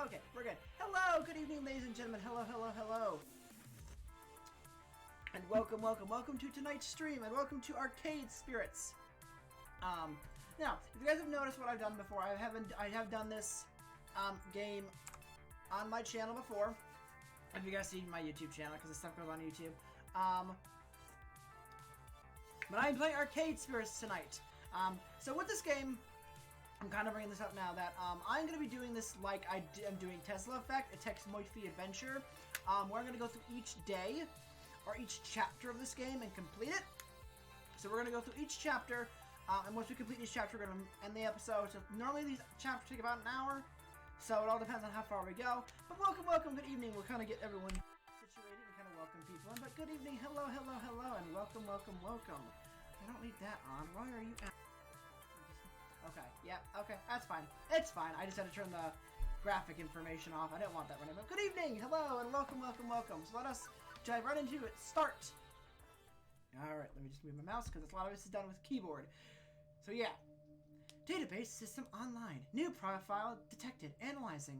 Okay, we're good. Hello, good evening, ladies and gentlemen. Hello, hello, hello. And welcome, welcome, welcome to tonight's stream, and welcome to Arcade Spirits. Now, if you guys have noticed what I've done before, I have done this game on my channel before. If you guys see my YouTube channel, because this stuff goes on YouTube. But I'm playing Arcade Spirits tonight. So with this game, I'm kind of bringing this up now that I'm going to be doing this like I'm doing Tesla Effect, a Text Moify Adventure, where I'm going to go through each day or each chapter of this game and complete it. So we're going to go through each chapter, and once we complete each chapter, we're going to end the episode. So normally these chapters take about an hour, so it all depends on how far we go. But welcome, welcome, good evening. We'll kind of get everyone situated and kind of welcome people in. But good evening, hello, hello, hello, and welcome, welcome, welcome. I don't need that on. Why are you at? Okay, yeah, okay, that's fine. It's fine. I just had to turn the graphic information off. I didn't want that running. But good evening, hello, and welcome, welcome, welcome. So let us dive right into it. Start. Alright, let me just move my mouse because a lot of this is done with keyboard. So yeah. Database system online. New profile detected. Analyzing.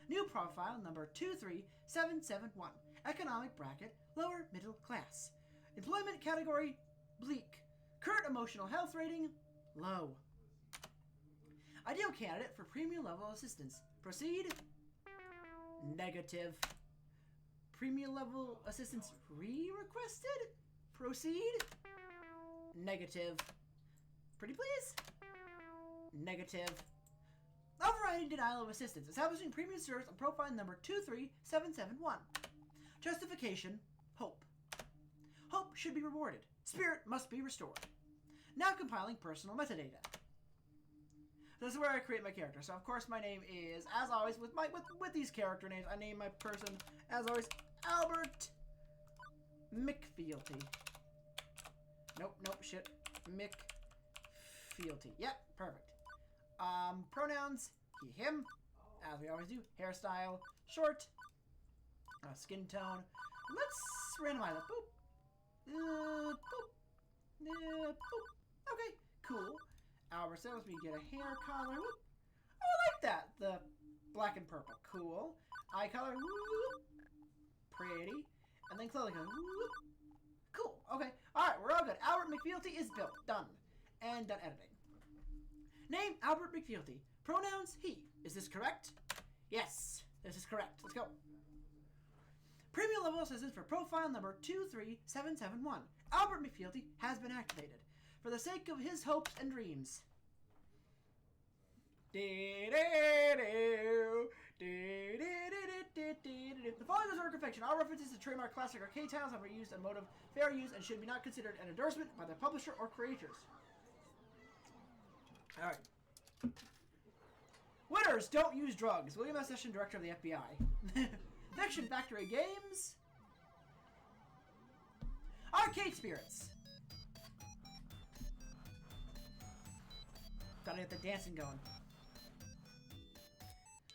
New profile number 23771. Economic bracket, lower middle class. Employment category, bleak. Current emotional health rating, low. Ideal candidate for premium level assistance. Proceed. Negative. Premium level assistance re-requested? Proceed. Negative. Pretty please? Negative. Overriding denial of assistance. Establishing premium service on profile number 23771. Justification. Hope. Hope should be rewarded. Spirit must be restored. Now compiling personal metadata. This is where I create my character. So of course my name is, as always, with these character names, I name my person, as always, Albert McFealty. Nope, shit. McFealty. Yep, perfect. Pronouns, he, him, as we always do. Hairstyle, short. Skin tone. Let's randomize it. Boop. Boop. Boop. Okay, cool. Albert says we get a hair color. Whoop. Oh, I like that. The black and purple. Cool. Eye color. Whoop. Pretty. And then clothing color. Whoop. Cool. Okay. Alright, we're all good. Albert McFealty is built. Done. And done editing. Name, Albert McFealty. Pronouns, he. Is this correct? Yes. This is correct. Let's go. Premium level assistance for profile number 23771. Albert McFealty has been activated. For the sake of his hopes and dreams. The following is a work of fiction. All references to trademark classic arcade titles are used on motive fair use and should be not considered an endorsement by the publisher or creators. Alright. Winners don't use drugs. William S. Session, Director of the FBI. Fiction Factory Games. Arcade Spirits. Gotta get the dancing going.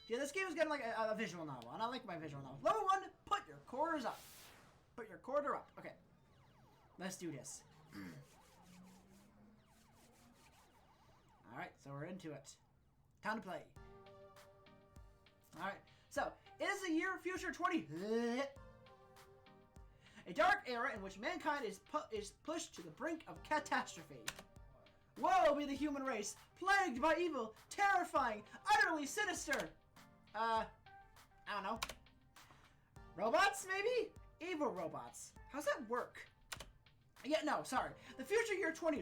Yeah, this game is getting like a visual novel, and I like my visual novel. Level 1, put your quarters up. Put your quarter up. Okay. Let's do this. Alright, so we're into it. Time to play. Alright, so, it is the year future 20. A dark era in which mankind is pushed to the brink of catastrophe. Woe be the human race, plagued by evil, terrifying, utterly sinister. I don't know. Robots, maybe? Evil robots. How's that work? Yeah, no, sorry. The future year 20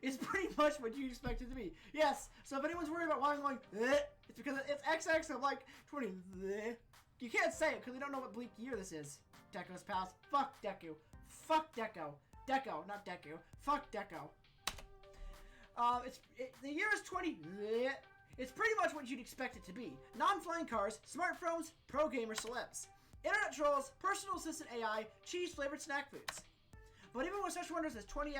is pretty much what you expect it to be. Yes, so if anyone's worried about why I'm going it's because it's XX of like 20 You can't say it because we don't know what bleak year this is. Deco's past. Fuck Deku. Fuck Deco. Deco, not Deku. Fuck Deco. The year is 20. It's pretty much what you'd expect it to be. Non-flying cars, smartphones, pro gamer celebs, internet trolls, personal assistant AI, cheese-flavored snack foods. But even with such wonders as 20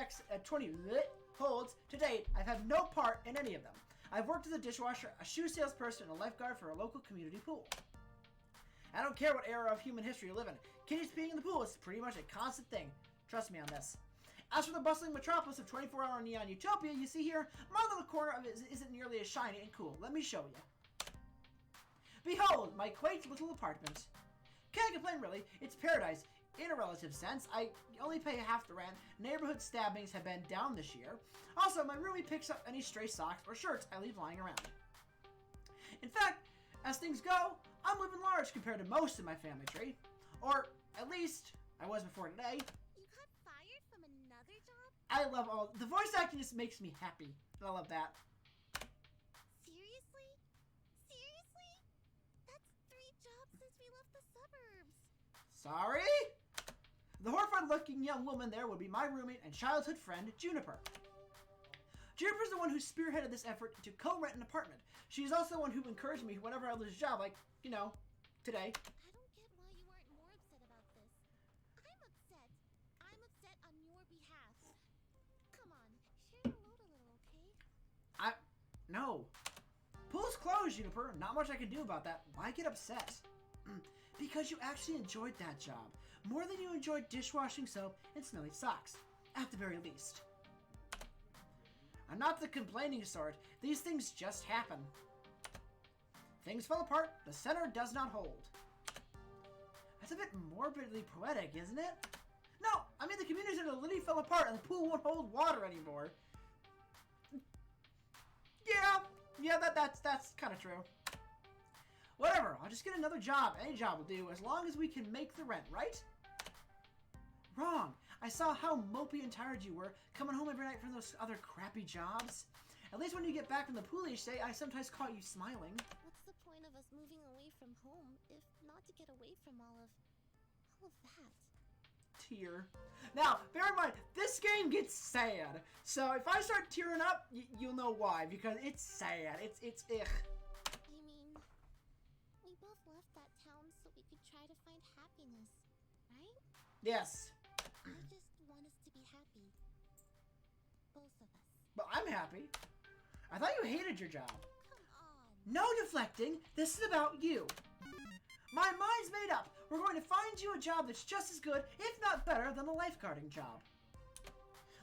holds, to date, I've had no part in any of them. I've worked as a dishwasher, a shoe salesperson, and a lifeguard for a local community pool. I don't care what era of human history you live in. Kitties peeing in the pool is pretty much a constant thing. Trust me on this. As for the bustling metropolis of 24-hour neon utopia you see here, my little corner of it isn't nearly as shiny and cool. Let me show you. Behold, my quaint little apartment. Can't complain, really. It's paradise. In a relative sense, I only pay half the rent. Neighborhood stabbings have been down this year. Also, my roomie picks up any stray socks or shirts I leave lying around. In fact, as things go, I'm living large compared to most of my family tree. Or, at least, I was before today. You got fired from another job? I love all... The voice acting just makes me happy. I love that. Seriously? Seriously? That's 3 jobs since we left the suburbs. Sorry? The horrified-looking young woman there would be my roommate and childhood friend, Juniper. Juniper's the one who spearheaded this effort to co-rent an apartment. She's also the one who encouraged me whenever I lose a job, like, you know, today. I don't get why you aren't more upset about this. I'm upset. I'm upset on your behalf. Come on, share the load a little, okay? No. Pool's closed, Juniper. Not much I can do about that. Why get upset? Because you actually enjoyed that job. More than you enjoyed dishwashing soap and smelly socks. At the very least. I'm not the complaining sort. These things just happen. Things fall apart. The center does not hold. That's a bit morbidly poetic, isn't it? No, I mean the community center literally fell apart and the pool won't hold water anymore. Yeah, that's kind of true. Whatever, I'll just get another job. Any job will do, as long as we can make the rent, right? Wrong. I saw how mopey and tired you were, coming home every night from those other crappy jobs. At least when you get back from the pool each day, I sometimes caught you smiling. What's the point of us moving away from home, if not to get away from all of that? Tear. Now, bear in mind, this game gets sad. So if I start tearing up, you'll know why, because it's sad. It's ugh. I mean, we both left that town so we could try to find happiness, right? Yes. I just want us to be happy. Both of us. But I'm happy. I thought you hated your job. Come on. No deflecting. This is about you. My mind's made up. We're going to find you a job that's just as good, if not better, than the lifeguarding job.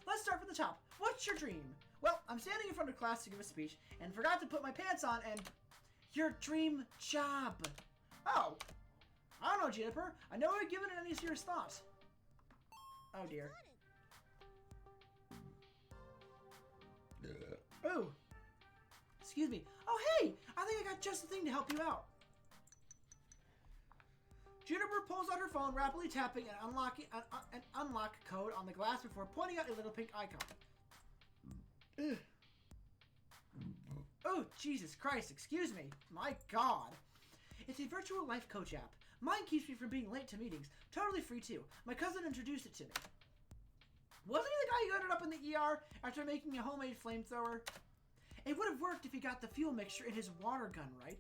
Let's start from the top. What's your dream? Well, I'm standing in front of class to give a speech and forgot to put my pants on and... Your dream job. Oh. I don't know, Juniper. I never have given it any serious thought. Oh, dear. Oh. Excuse me. Oh, hey! I think I got just the thing to help you out. Juniper pulls out her phone, rapidly tapping an unlock code on the glass before pointing out a little pink icon. Ugh. Oh, Jesus Christ, excuse me. My God. It's a virtual life coach app. Mine keeps me from being late to meetings. Totally free, too. My cousin introduced it to me. Wasn't he the guy who ended up in the ER after making a homemade flamethrower? It would have worked if he got the fuel mixture in his water gun, right?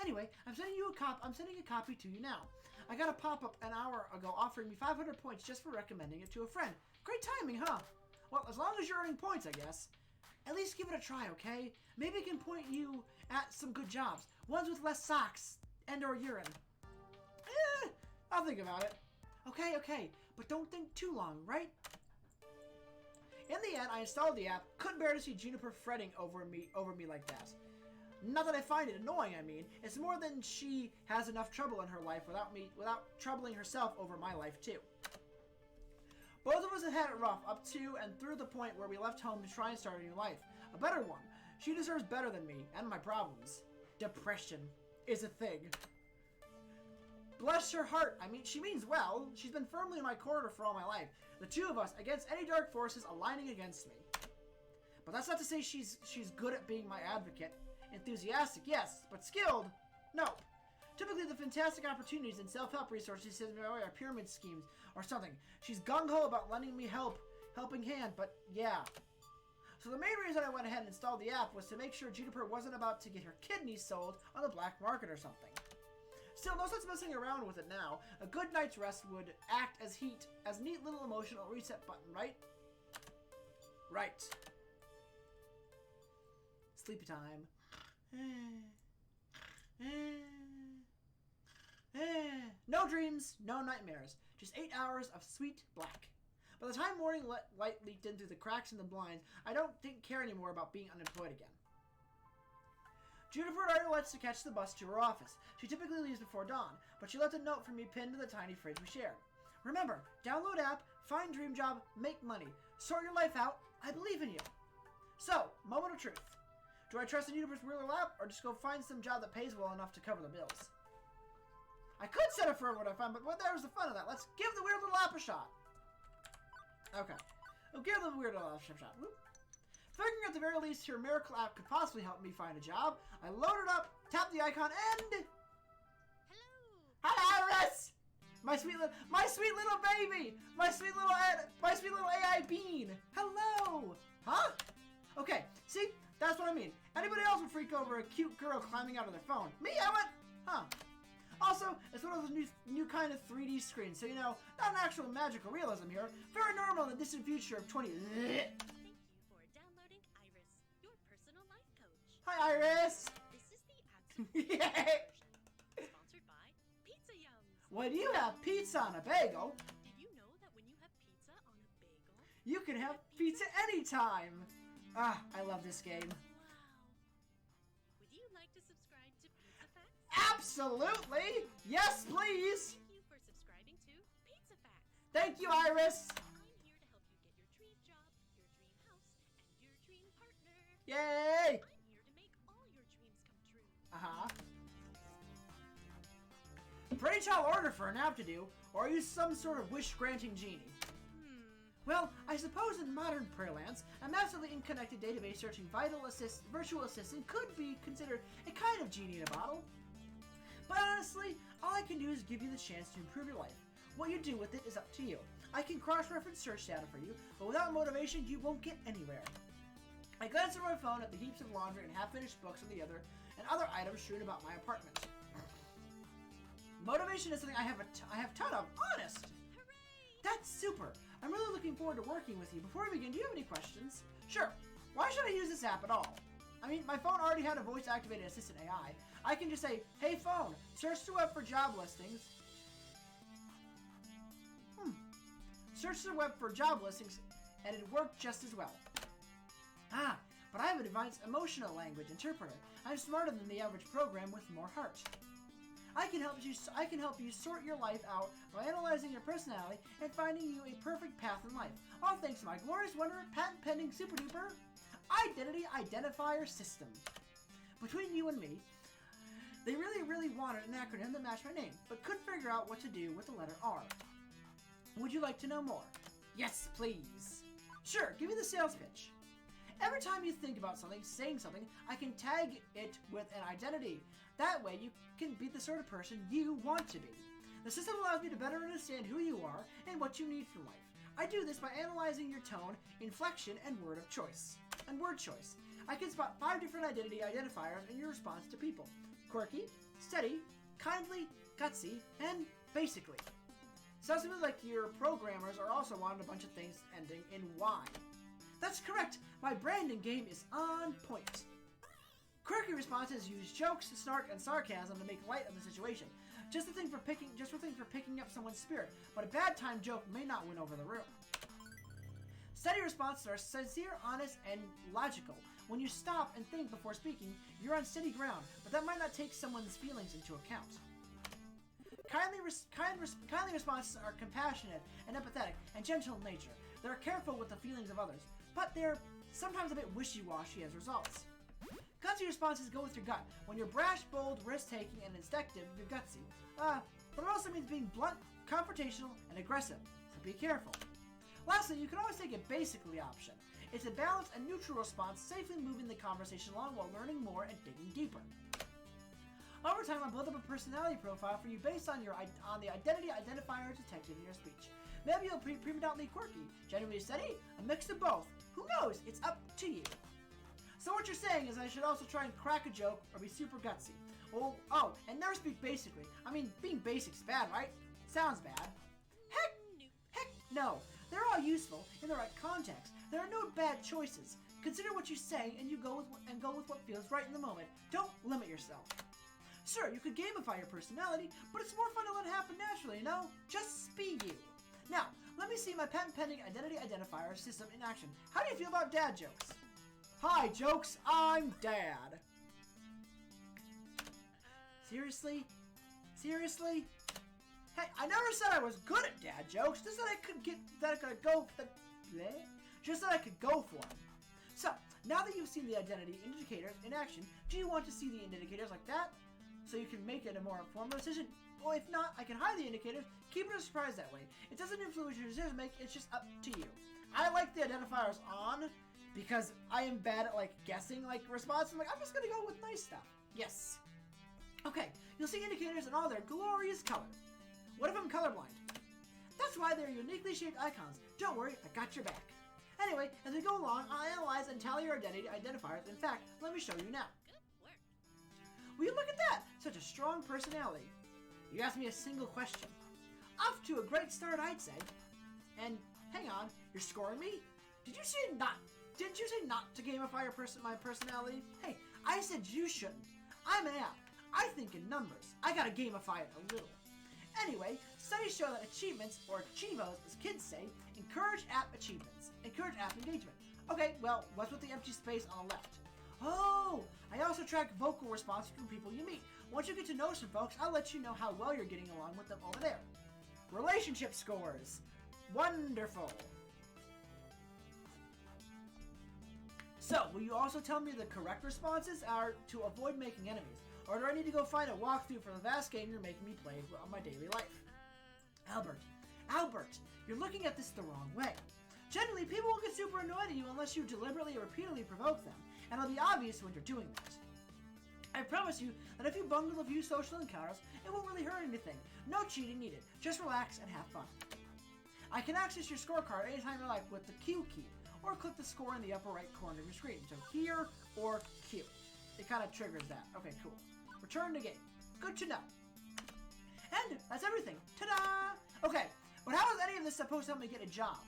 Anyway, I'm sending a copy to you now. I got a pop-up an hour ago offering me 500 points just for recommending it to a friend. Great timing, huh? Well, as long as you're earning points, I guess. At least give it a try, okay? Maybe it can point you at some good jobs. Ones with less socks and or urine. I'll think about it. Okay, but don't think too long, right? In the end, I installed the app. Couldn't bear to see Juniper fretting over me like that. Not that I find it annoying, I mean. It's more than she has enough trouble in her life without troubling herself over my life, too. Both of us have had it rough up to and through the point where we left home to try and start a new life. A better one. She deserves better than me and my problems. Depression is a thing. Bless her heart. I mean, she means well. She's been firmly in my corner for all my life. The two of us against any dark forces aligning against me. But that's not to say she's good at being my advocate. Enthusiastic, yes, but skilled? Nope. Typically, the fantastic opportunities and self-help resources sent my way are pyramid schemes or something. She's gung-ho about lending me helping hand, but yeah. So the main reason I went ahead and installed the app was to make sure Juniper wasn't about to get her kidneys sold on the black market or something. Still, no sense messing around with it now. A good night's rest would act as neat little emotional reset button, right? Right. Sleepy time. No dreams, no nightmares. Just 8 hours of sweet black. By the time morning light leaked in through the cracks in the blinds, I don't care anymore about being unemployed again. Juniper already likes to catch the bus to her office. She typically leaves before dawn, but she left a note for me pinned to the tiny fridge we shared. Remember, download app, find dream job, make money. Sort your life out. I believe in you. So, moment of truth. Do I trust the Juniper's Weird Lap, or just go find some job that pays well enough to cover the bills? I could set it for what I find, but there's the fun of that. Let's give the Weird Little App a shot. Okay. We'll give the Weird Little App a shot. Whoop. Figuring at the very least your miracle app could possibly help me find a job, I load it up, tap the icon, and... Hello, Iris! My sweet little baby! My sweet little AI bean! Hello! Huh? Okay, see? That's what I mean. Anybody else would freak over a cute girl climbing out of their phone. Me, I went, huh. Also, it's one of those new kind of 3D screens, so you know, not an actual magical realism here. Very normal in the distant future of 20... Thank you for downloading Iris, your personal life coach. Hi, Iris! This is the absolute Yay! sponsored by Pizza Yums. When you have pizza on a bagel, Did you know that when you have pizza on a bagel, you can have pizza anytime! Ah, I love this game. wow. Would you like to subscribe to Pizza Facts? Absolutely! Yes, please! Thank you for subscribing to Pizza Facts. Thank you, Iris! I'm here to help you get your dream job, your dream house, and your dream partner. Yay! I'm here to make all your dreams come true. Uh-huh. Pretty tall order for an app to do, or are you some sort of wish-granting genie? Well, I suppose in modern parlance, a massively unconnected database searching virtual assistant could be considered a kind of genie in a bottle. But honestly, all I can do is give you the chance to improve your life. What you do with it is up to you. I can cross-reference search data for you, but without motivation, you won't get anywhere. I glance at my phone at the heaps of laundry and half-finished books on the other, and other items strewn about my apartment. Motivation is something I have a ton of, honest! Hooray! That's super! I'm really looking forward to working with you. Before we begin, do you have any questions? Sure. Why should I use this app at all? I mean, my phone already had a voice-activated assistant AI. I can just say, hey phone, search the web for job listings. Search the web for job listings, and it worked just as well. Ah, but I have an advanced emotional language interpreter. I'm smarter than the average program with more heart. I can help you sort your life out by analyzing your personality and finding you a perfect path in life. All thanks to my glorious wonder patent-pending super-duper identity identifier system. Between you and me, they really wanted an acronym that matched my name, but couldn't figure out what to do with the letter R. Would you like to know more? Yes, please. Sure, give me the sales pitch. Every time you think about something, saying something, I can tag it with an identity. That way you can be the sort of person you want to be. The system allows me to better understand who you are and what you need from life. I do this by analyzing your tone, inflection, and word choice. I can spot 5 different identity identifiers in your response to people. Quirky, steady, kindly, gutsy, and basically. Sounds to me like your programmers are also wanting a bunch of things ending in Y. That's correct! My branding game is on point. Quirky responses use jokes, snark, and sarcasm to make light of the situation. Just the thing for picking up someone's spirit, but a bad time joke may not win over the room. Steady responses are sincere, honest, and logical. When you stop and think before speaking, you're on steady ground, but that might not take someone's feelings into account. Kindly responses are compassionate and empathetic and gentle in nature. They're careful with the feelings of others, but they're sometimes a bit wishy-washy as results. Gutsy responses go with your gut. When you're brash, bold, risk-taking, and instinctive, you're gutsy. But it also means being blunt, confrontational, and aggressive, so be careful. Lastly, you can always take a basically option. It's a balanced and neutral response, safely moving the conversation along while learning more and digging deeper. Over time, I'll build up a personality profile for you based on the identity identifier detected in your speech. Maybe you'll be predominantly quirky, genuinely steady, a mix of both. Who knows? It's up to you. So what you're saying is I should also try and crack a joke or be super gutsy. Oh, and never speak basically. I mean, being basic's bad, right? Sounds bad. Heck no. They're all useful in the right context. There are no bad choices. Consider what you say and go with what feels right in the moment. Don't limit yourself. Sure, you could gamify your personality, but it's more fun to let it happen naturally, you know? Just be you. Now, let me see my patent-pending identity identifier system in action. How do you feel about dad jokes? Hi, jokes. I'm Dad. Seriously? Seriously? Hey, I never said I was good at dad jokes. Just that I could go for them. So, now that you've seen the identity indicators in action, do you want to see the indicators like that? So you can make it a more informed decision? Or if not, I can hide the indicators, keep it a surprise that way. It doesn't influence your decision making, it's just up to you. I like the identifiers on because I am bad at guessing responses. I'm just gonna go with nice stuff. Yes. Okay, you'll see indicators in all their glorious color. What if I'm colorblind? That's why they're uniquely shaped icons. Don't worry, I got your back. Anyway, as we go along, I'll analyze and tally your identity identifiers. In fact, let me show you now. Good work. Will you look at that? Such a strong personality. You asked me a single question. Off to a great start, I'd say. And hang on, you're scoring me? Didn't you say not to gamify my personality? Hey, I said you shouldn't. I'm an app. I think in numbers. I gotta gamify it a little. Anyway, studies show that achievements, or Chivos as kids say, encourage app achievements, encourage app engagement. Okay, well, what's with the empty space on the left? Oh, I also track vocal response from people you meet. Once you get to know some folks, I'll let you know how well you're getting along with them over there. Relationship scores. Wonderful. So, will you also tell me the correct responses are to avoid making enemies? Or do I need to go find a walkthrough for the vast game you're making me play on my daily life? Albert, you're looking at this the wrong way. Generally, people will get super annoyed at you unless you deliberately or repeatedly provoke them, and it'll be obvious when you're doing that. I promise you that if you bungle a few social encounters, it won't really hurt anything. No cheating needed. Just relax and have fun. I can access your scorecard anytime you like with the Q key, or click the score in the upper right corner of your screen. So here or Q. It kind of triggers that. Okay, cool. Return to game. Good to know. And that's everything. Ta-da! Okay, but how is any of this supposed to help me get a job?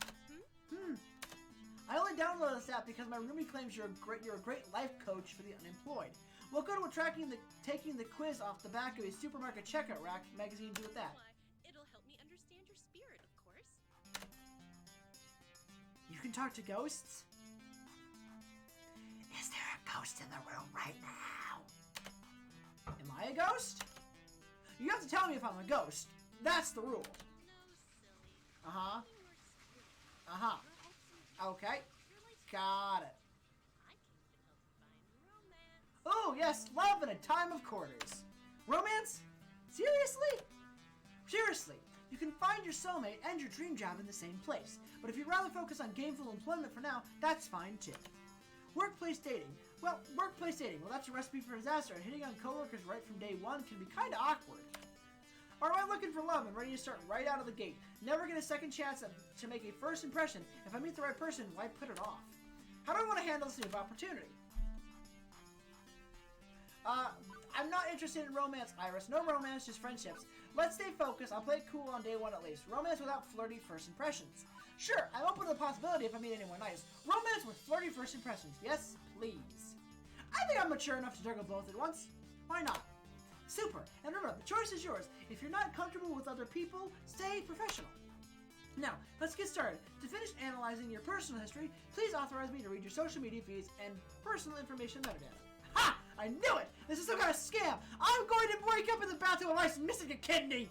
I only downloaded this app because my roomie claims you're a great life coach for the unemployed. What good would taking the quiz off the back of a supermarket checkout rack magazine do with that? Why, it'll help me understand your spirit, of course. You can talk to ghosts? Is there a ghost in the room right now? Am I a ghost? You have to tell me if I'm a ghost. That's the rule. No, silly. Uh-huh. You're Uh-huh. excellent. Okay. You're like Got it. I can even help you find romance. Oh, yes, love in a time of quarters. Romance? Seriously? Seriously, you can find your soulmate and your dream job in the same place. But if you'd rather focus on gainful employment for now, that's fine too. Workplace dating. Well, that's a recipe for disaster, and hitting on coworkers right from day one can be kind of awkward. Or am I looking for love and ready to start right out of the gate? Never get a second chance to make a first impression. If I meet the right person, why put it off? How do I want to handle this new opportunity? I'm not interested in romance, Iris. No romance, just friendships. Let's stay focused. I'll play it cool on day one at least. Romance without flirty first impressions. Sure, I'm open to the possibility if I meet anyone nice. Romance with flirty first impressions. Yes, please. I think I'm mature enough to juggle both at once. Why not? Super. And remember, the choice is yours. If you're not comfortable with other people, stay professional. Now, let's get started. To finish analyzing your personal history, please authorize me to read your social media feeds and personal information metadata. Ha! I knew it! This is some kind of scam! I'm going to wake up in the bathroom while I'm missing a kidney!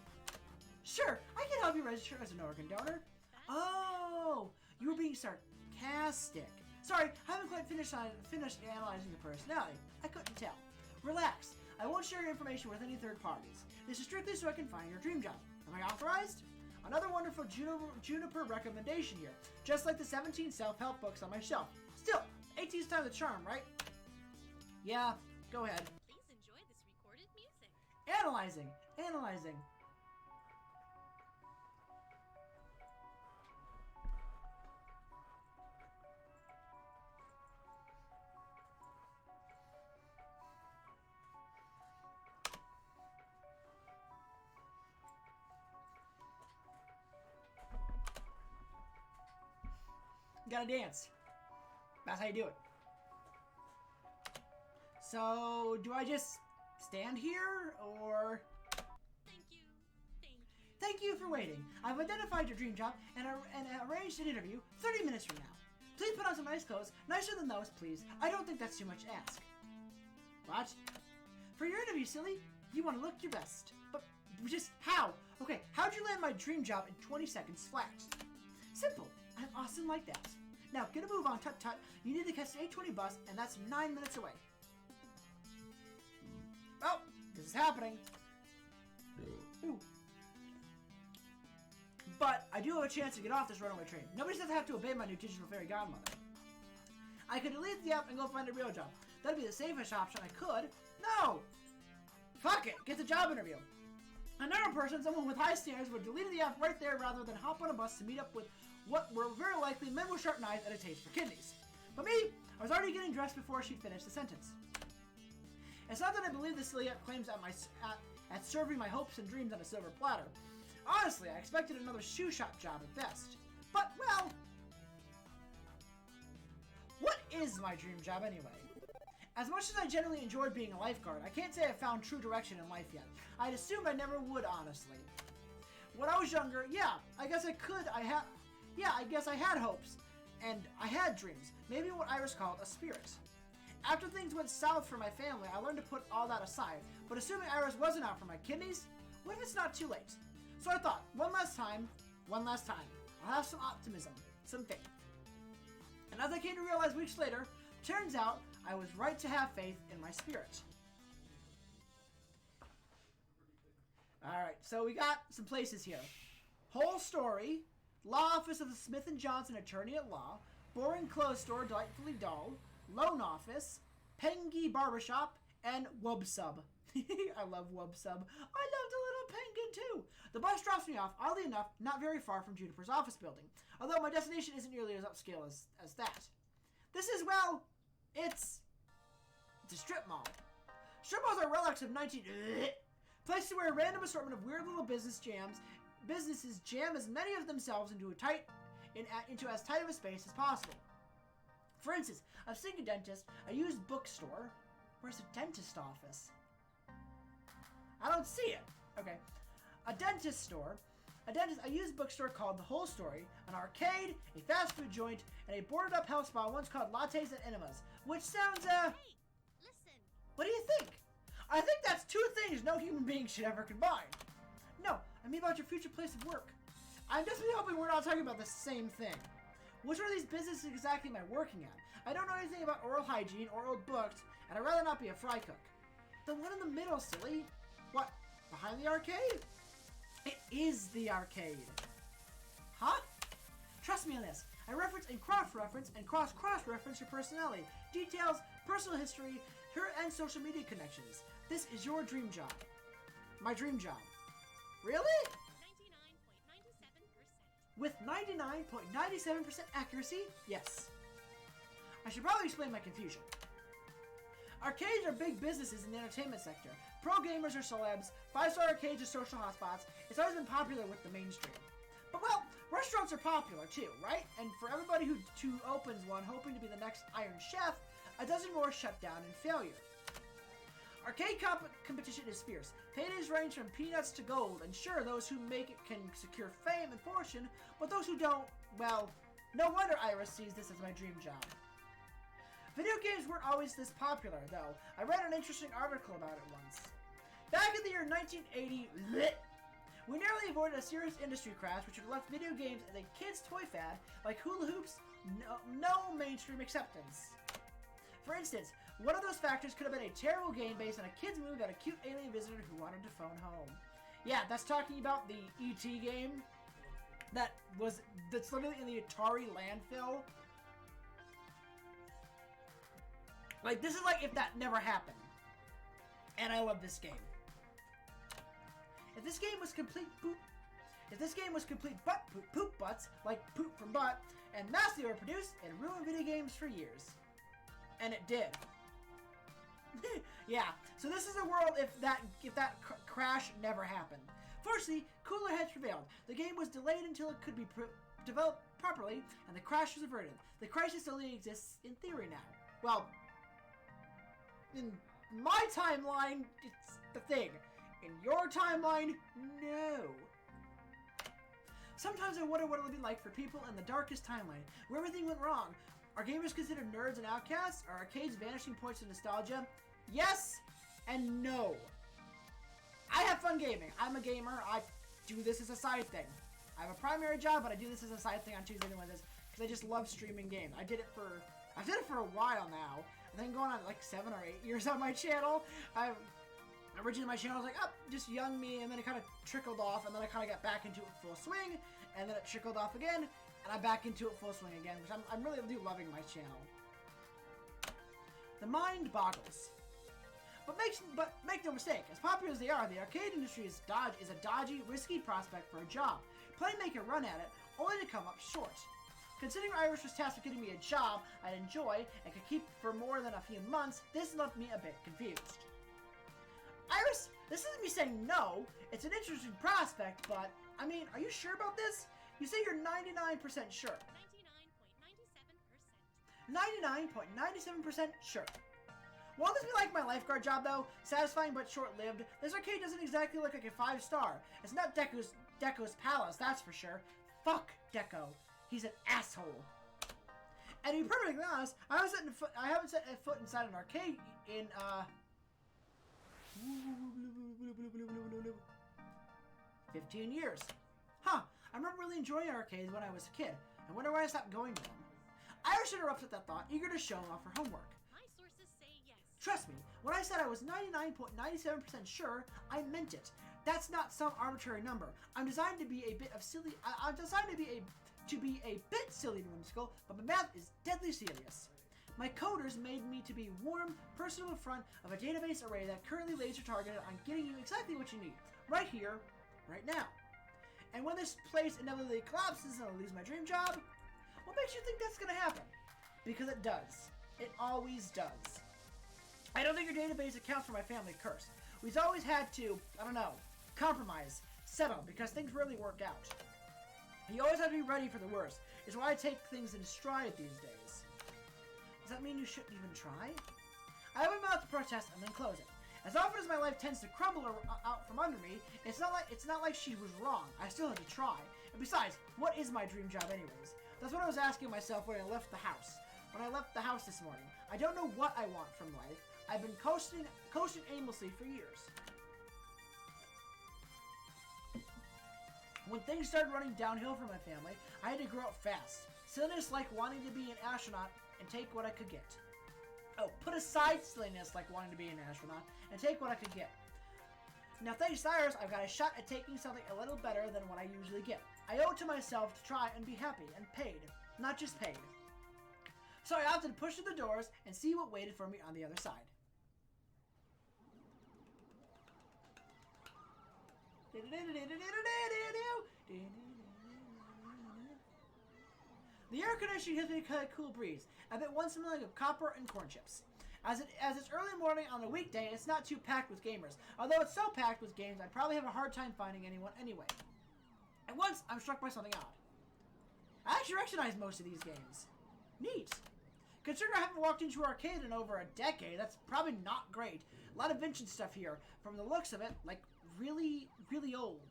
Sure, I can help you register as an organ donor. Oh, you were being sarcastic. Sorry, I haven't quite finished analyzing your personality. I couldn't tell. Relax. I won't share your information with any third parties. This is strictly so I can find your dream job. Am I authorized? Another wonderful Juniper recommendation here. Just like the 17 self-help books on my shelf. Still, 18's time to charm, right? Yeah, go ahead. Please enjoy this recorded music. Analyzing. You gotta dance. That's how you do it. So, do I just stand here, or... Thank you. Thank you for waiting. I've identified your dream job and arranged an interview 30 minutes from now. Please put on some nice clothes. Nicer than those, please. I don't think that's too much to ask. What? For your interview, silly. You want to look your best. But just how? Okay, how'd you land my dream job in 20 seconds flat? Simple. I'm awesome like that. Now, get a move on, tut-tut. You need to catch the 8:20 bus, and that's 9 minutes away. Oh, this is happening. Ooh. But I do have a chance to get off this runaway train. Nobody doesn't have to obey my new digital fairy godmother. I could delete the app and go find a real job. That'd be the safest option. I could. No! Fuck it! Get the job interview. Another person, someone with high standards, would delete the app right there rather than hop on a bus to meet up with what were very likely men with sharp knives and a taste for kidneys. But me, I was already getting dressed before she'd finished the sentence. It's not that I believe the silly app claims at serving my hopes and dreams on a silver platter. Honestly, I expected another shoe shop job at best. But, well... what is my dream job anyway? As much as I generally enjoyed being a lifeguard, I can't say I found true direction in life yet. I'd assumed I never would, honestly. When I was younger, I guess I had hopes. And I had dreams. Maybe what Iris called a spirit. After things went south for my family, I learned to put all that aside. But assuming Iris wasn't out for my kidneys, what if it's not too late? So I thought, one last time, I'll have some optimism, some faith. And as I came to realize weeks later, turns out I was right to have faith in my spirit. Alright, so we got some places here. Whole Story, Law Office of the Smith & Johnson Attorney at Law, Boring Clothes Store, Delightfully Dull, Loan Office, Pengy Barbershop, and Wubsub. I love Wubsub. I loved a little penguin too. The bus drops me off, oddly enough, not very far from Juniper's office building. Although my destination isn't nearly as upscale as that. This is, well, it's a strip mall. Strip malls are relics of places where a random assortment of weird little businesses jam as many of themselves into as tight of a space as possible. For instance, I've seen a dentist, a used bookstore. Where's a dentist office? I don't see it. Okay. A dentist store, a used bookstore called The Whole Story, an arcade, a fast food joint, and a boarded up health spa once called Lattes and Enemas, which sounds, Hey, listen. what do you think? I think that's two things no human being should ever combine. No, I mean about your future place of work. I'm just hoping we're not talking about the same thing. Which one of these businesses exactly am I working at? I don't know anything about oral hygiene or old books, and I'd rather not be a fry cook. The one in the middle, silly. What? Behind the arcade? It is the arcade. Huh? Trust me on this. I reference and cross-reference and cross-reference your personality, details, personal history, and social media connections. This is your dream job. My dream job. Really? 99.97%. With 99.97% accuracy? Yes. I should probably explain my confusion. Arcades are big businesses in the entertainment sector. Pro gamers are celebs, 5-star arcades are social hotspots. It's always been popular with the mainstream. But well, restaurants are popular too, right? And for everybody who opens one hoping to be the next Iron Chef, a dozen more shut down in failure. Arcade competition is fierce. Paydays range from peanuts to gold, and sure, those who make it can secure fame and fortune, but those who don't, well, no wonder Iris sees this as my dream job. Video games weren't always this popular, though. I read an interesting article about it once. Back in the year 1980, we narrowly avoided a serious industry crash which would have left video games as a kid's toy fad, like hula hoops, no mainstream acceptance. For instance, one of those factors could have been a terrible game based on a kid's movie about a cute alien visitor who wanted to phone home. Yeah, that's talking about the E.T. game that's literally in the Atari landfill. Like, this is like if that never happened. And I love this game. If this game was complete poop butts, like poop from butt, and massively overproduced, it ruined video games for years. And it did. Yeah, so this is a world if that crash never happened. Fortunately, cooler heads prevailed. The game was delayed until it could be developed properly, and the crash was averted. The crisis only exists in theory now. Well, in my timeline, it's the thing. In your timeline, no. Sometimes I wonder what it would be like for people in the darkest timeline, where everything went wrong. Are gamers considered nerds and outcasts? Are arcades vanishing points of nostalgia? Yes and no. fun gaming. I'm a gamer. I do this as a side thing. I have a primary job, but I do this as a side thing on Tuesdays and Wednesdays because I just love streaming games. I've did it for a while now. I think going on like 7 or 8 years on my channel. Originally my channel was like, just young me, and then it kind of trickled off, and then I kind of got back into it full swing, and then it trickled off again, and I'm back into it full swing again, which I'm really loving my channel. The mind boggles. But make no mistake, as popular as they are, the arcade industry is a dodgy, risky prospect for a job. Plenty make a run at it, only to come up short. Considering Iris was tasked with getting me a job I'd enjoy and could keep for more than a few months, this left me a bit confused. Iris, this isn't me saying no. It's an interesting prospect, but, I mean, are you sure about this? You say you're 99% sure. 99.97%. 99.97% sure. While this be like my lifeguard job, though, satisfying but short-lived, this arcade doesn't exactly look like a 5-star. It's not Deco's palace, that's for sure. Fuck Deco. He's an asshole. And to be perfectly honest, I haven't set a foot inside an arcade in, 15 years. Huh, I remember really enjoying arcades when I was a kid. I wonder why I stopped going to them. Iris interrupted that thought, eager to show off her homework. My sources say yes. Trust me, when I said I was 99.97% sure, I meant it. That's not some arbitrary number. I'm designed to be a bit silly and whimsical, but my math is deadly serious. My coders made me to be warm, personal in front of a database array that currently laser targeted on getting you exactly what you need. Right here, right now. And when this place inevitably collapses and I lose my dream job, what makes you think that's gonna happen? Because it does. It always does. I don't think your database accounts for my family curse. We've always had to, compromise, settle, because things rarely work out. You always have to be ready for the worst. It's why I take things in stride these days. Does that mean you shouldn't even try? I open my mouth to protest and then close it. As often as my life tends to crumble out from under me, it's not like she was wrong. I still had to try. And besides, what is my dream job anyways? That's what I was asking myself when I left the house. When I left the house this morning. I don't know what I want from life. I've been coasting aimlessly for years. When things started running downhill for my family, I had to grow up fast. Silliness like wanting to be an astronaut and take what I could get. Oh, put aside silliness like wanting to be an astronaut and take what I could get. Now thanks to Cyrus, I've got a shot at taking something a little better than what I usually get. I owe it to myself to try and be happy and paid, not just paid. So I opted to push through the doors and see what waited for me on the other side. The air conditioning gives me a cool breeze, a bit one smelling of copper and corn chips. As it's early morning on a weekday, it's not too packed with gamers. Although it's so packed with games, I'd probably have a hard time finding anyone anyway. At once, I'm struck by something odd. I actually recognize most of these games. Neat. Considering I haven't walked into an arcade in over a decade, that's probably not great. A lot of vintage stuff here. From the looks of it, like really, really old.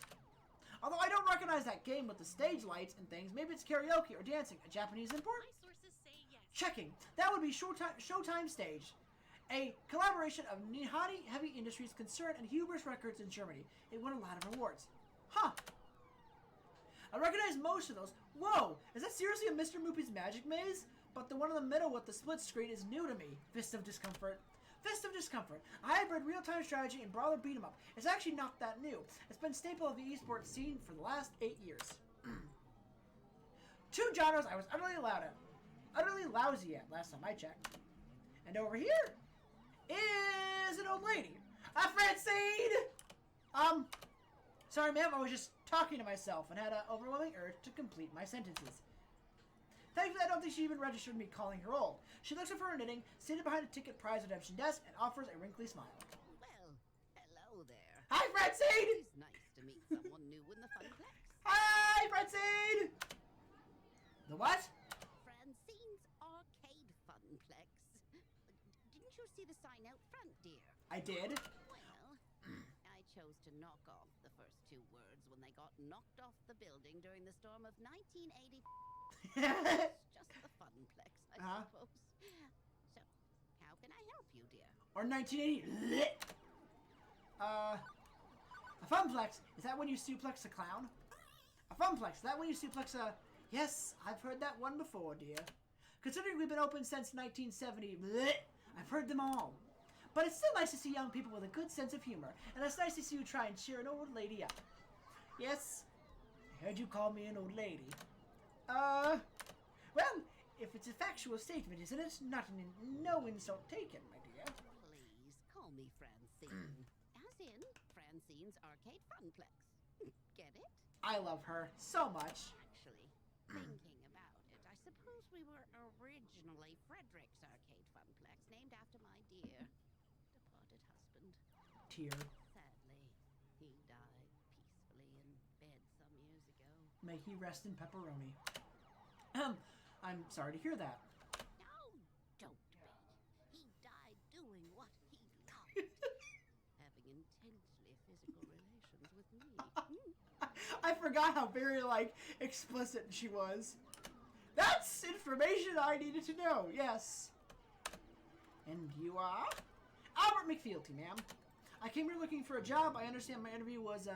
Although I don't recognize that game with the stage lights and things. Maybe it's karaoke or dancing. A Japanese import? My sources say yes. Checking. That would be Showtime Stage. A collaboration of Nihani Heavy Industries Concern and Hubris Records in Germany. It won a lot of awards. Huh. I recognize most of those. Whoa! Is that seriously a Mr. Moopy's Magic Maze? But the one in the middle with the split screen is new to me. Fist of Discomfort. Fist of Discomfort. A hybrid real-time strategy and brawler beat-em-up. It's actually not that new. It's been a staple of the esports scene for the last 8 years. 2 genres I was utterly lousy at last time I checked. And over here is an old lady. Francine! Sorry ma'am, I was just talking to myself and had an overwhelming urge to complete my sentences. Thankfully, I don't think she even registered me calling her old. She looks up for her knitting, seated behind a ticket prize redemption desk, and offers a wrinkly smile. Well, hello there. Hi, Francine! It's nice to meet someone new in the funplex. Hi, Francine! The what? Francine's Arcade Funplex. Didn't you see the sign out front, dear? I did. Well, I chose to knock off the first 2 words when they got knocked off the building during the storm of 1980. It's just the funplex, I suppose. So, how can I help you, dear? Or 1980. A funplex? Is that when you suplex a clown? A funplex? Is that when you suplex a... Yes, I've heard that one before, dear. Considering we've been open since 1970, bleh, I've heard them all. But it's still nice to see young people with a good sense of humor, and it's nice to see you try and cheer an old lady up. Yes, I heard you call me an old lady. Well, if it's a factual statement, isn't it? No insult taken, my dear. Please, call me Francine. As in, Francine's Arcade Funplex. Get it? I love her so much. Actually, thinking about it, I suppose we were originally Frederick's Arcade Funplex, named after my dear departed husband. Tear. Sadly, he died peacefully in bed some years ago. May he rest in pepperoni. I'm sorry to hear that. No, don't be. He died doing what he loved. Having intensely physical relations with me. I forgot how very, explicit she was. That's information I needed to know, yes. And you are? Albert McFealty, ma'am. I came here looking for a job. I understand my interview was,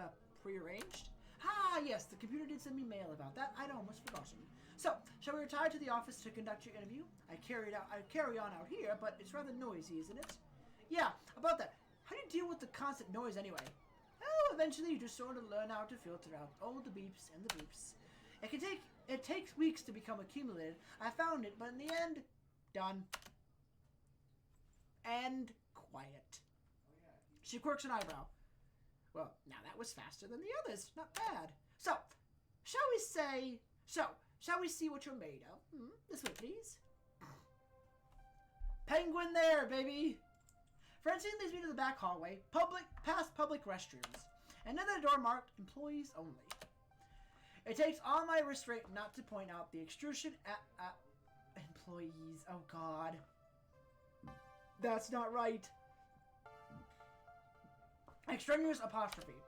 prearranged. Ah, yes, the computer did send me mail about that. I'd almost forgotten. So, shall we retire to the office to conduct your interview? I carry on out here, but it's rather noisy, isn't it? Yeah, about that. How do you deal with the constant noise anyway? Oh, eventually you just sort of learn how to filter out all the beeps and the beeps. It takes weeks to become accumulated. I found it, but in the end, done. And quiet. She quirks an eyebrow. Well, now that was faster than the others. Not bad. So, shall we see what you're made of? This way, please. Penguin there, baby. Francine leads me to the back hallway, past public restrooms, and another door marked employees only. It takes all my restraint not to point out the extrusion at employees. Oh God. That's not right. Extraneous apostrophe.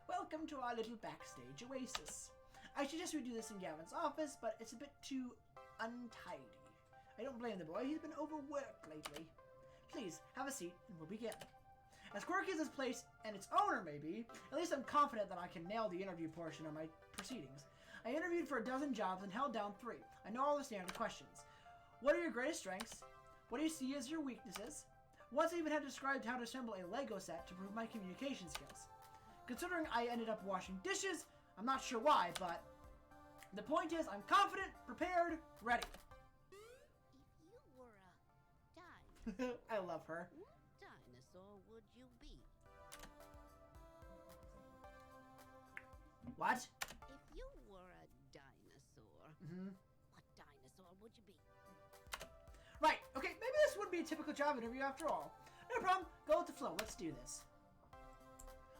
Welcome to our little backstage oasis. I suggest we do this in Gavin's office, but it's a bit too untidy. I don't blame the boy, he's been overworked lately. Please, have a seat, and we'll begin. As quirky as this place and its owner may be, at least I'm confident that I can nail the interview portion of my proceedings. I interviewed for 12 jobs and held down 3. I know all the standard questions. What are your greatest strengths? What do you see as your weaknesses? Once I even had described how to assemble a Lego set to prove my communication skills. Considering I ended up washing dishes, I'm not sure why, but the point is I'm confident, prepared, ready. If you were a dinosaur, I love her. what dinosaur would you be? What? If you were a dinosaur, what dinosaur would you be? Right, okay, maybe this wouldn't be a typical job interview after all. No problem, go with the flow, let's do this.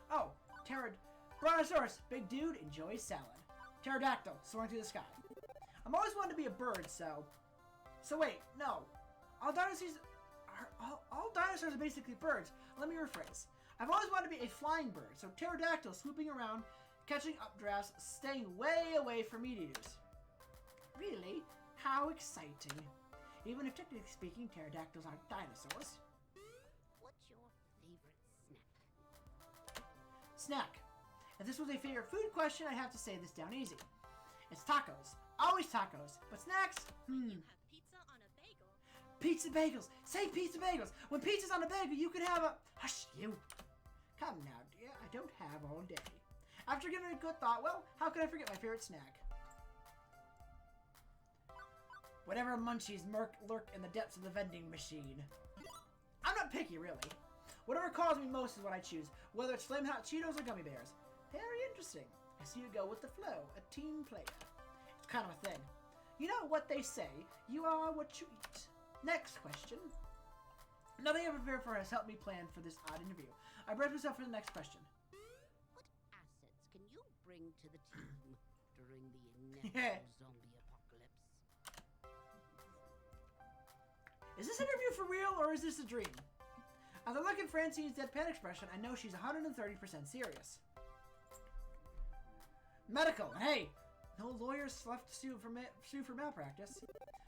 Oh, Brontosaurus, big dude, enjoys salad. Pterodactyl, soaring through the sky. I'm always wanted to be a bird, so wait, no. All dinosaurs are basically birds. Let me rephrase. I've always wanted to be a flying bird, so pterodactyl swooping around, catching updrafts, staying way away from meat eaters. Really? How exciting. Even if technically speaking, pterodactyls aren't dinosaurs. What's your favorite snack? Snack. If this was a favorite food question, I'd have to say this down easy. It's tacos. Always tacos. But snacks? You have pizza on a bagel. Pizza bagels. Say pizza bagels. When pizza's on a bagel, you can have a... Hush, you. Come now, dear. I don't have all day. After giving it a good thought, well, how could I forget my favorite snack? Whatever munchies lurk in the depths of the vending machine. I'm not picky, really. Whatever calls me most is what I choose, whether it's Flamin' Hot Cheetos or Gummy Bears. Very interesting. I see you go with the flow, a team player. It's kind of a thing. You know what they say, you are what you eat. Next question. Nothing I've prepared for has helped me plan for this odd interview. I brace myself for the next question. What assets can you bring to the team during the inevitable zombie apocalypse? Is this interview for real or is this a dream? As I look at Francine's deadpan expression, I know she's 130% serious. Medical. Hey, no lawyers left to sue for malpractice.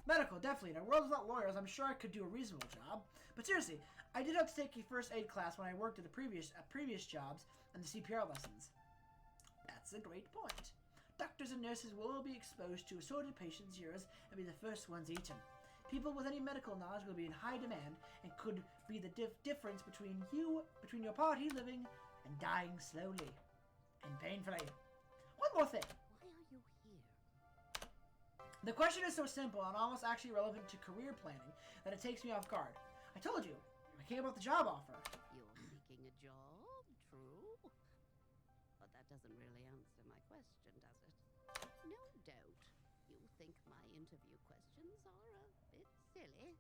Medical, definitely. In a world without lawyers, I'm sure I could do a reasonable job. But seriously, I did have to take a first aid class when I worked at previous jobs and the CPR lessons. That's a great point. Doctors and nurses will all be exposed to assorted patients' urines and be the first ones eaten. People with any medical knowledge will be in high demand and could be the difference between your party living and dying slowly and painfully. One more thing. Why are you here? The question is so simple and almost actually relevant to career planning that it takes me off guard. I told you, I came about the job offer. You're seeking a job, true? But that doesn't really answer my question, does it? No doubt you think my interview questions are a bit silly,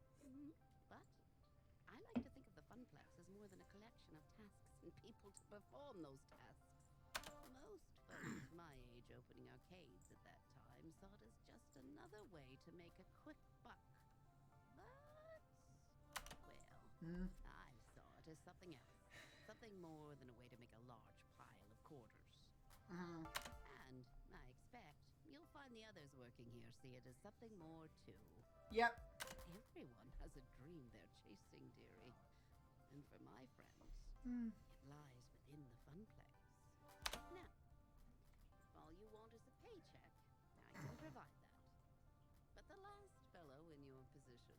but I like to think of the Funplex as more than a collection of tasks and people to perform those tasks. Most folks my age opening arcades at that time saw it as just another way to make a quick buck. But, well, I saw it as something else. Something more than a way to make a large pile of quarters. And I expect you'll find the others working here see it as something more too. Yep. Everyone has a dream they're chasing, dearie. And for my friends, it lies within the Funplex. Now, if all you want is a paycheck, I can provide that. But the last fellow in your position,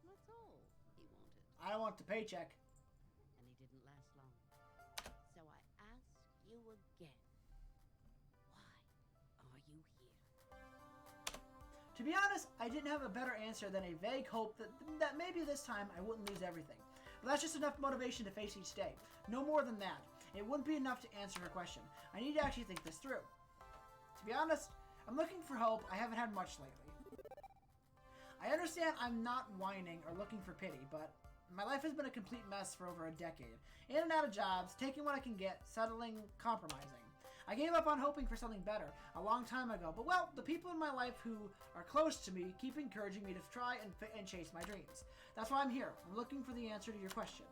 that's all he wanted. I don't want the paycheck. And he didn't last long. So I ask you again, why are you here? To be honest, I didn't have a better answer than a vague hope that maybe this time I wouldn't lose everything. But that's just enough motivation to face each day. No more than that. It wouldn't be enough to answer her question. I need to actually think this through. To be honest, I'm looking for hope. I haven't had much lately. I understand I'm not whining or looking for pity, but my life has been a complete mess for over a decade. In and out of jobs, taking what I can get, settling, compromising. I gave up on hoping for something better a long time ago, but well, the people in my life who are close to me keep encouraging me to try and chase my dreams. That's why I'm here. I'm looking for the answer to your question.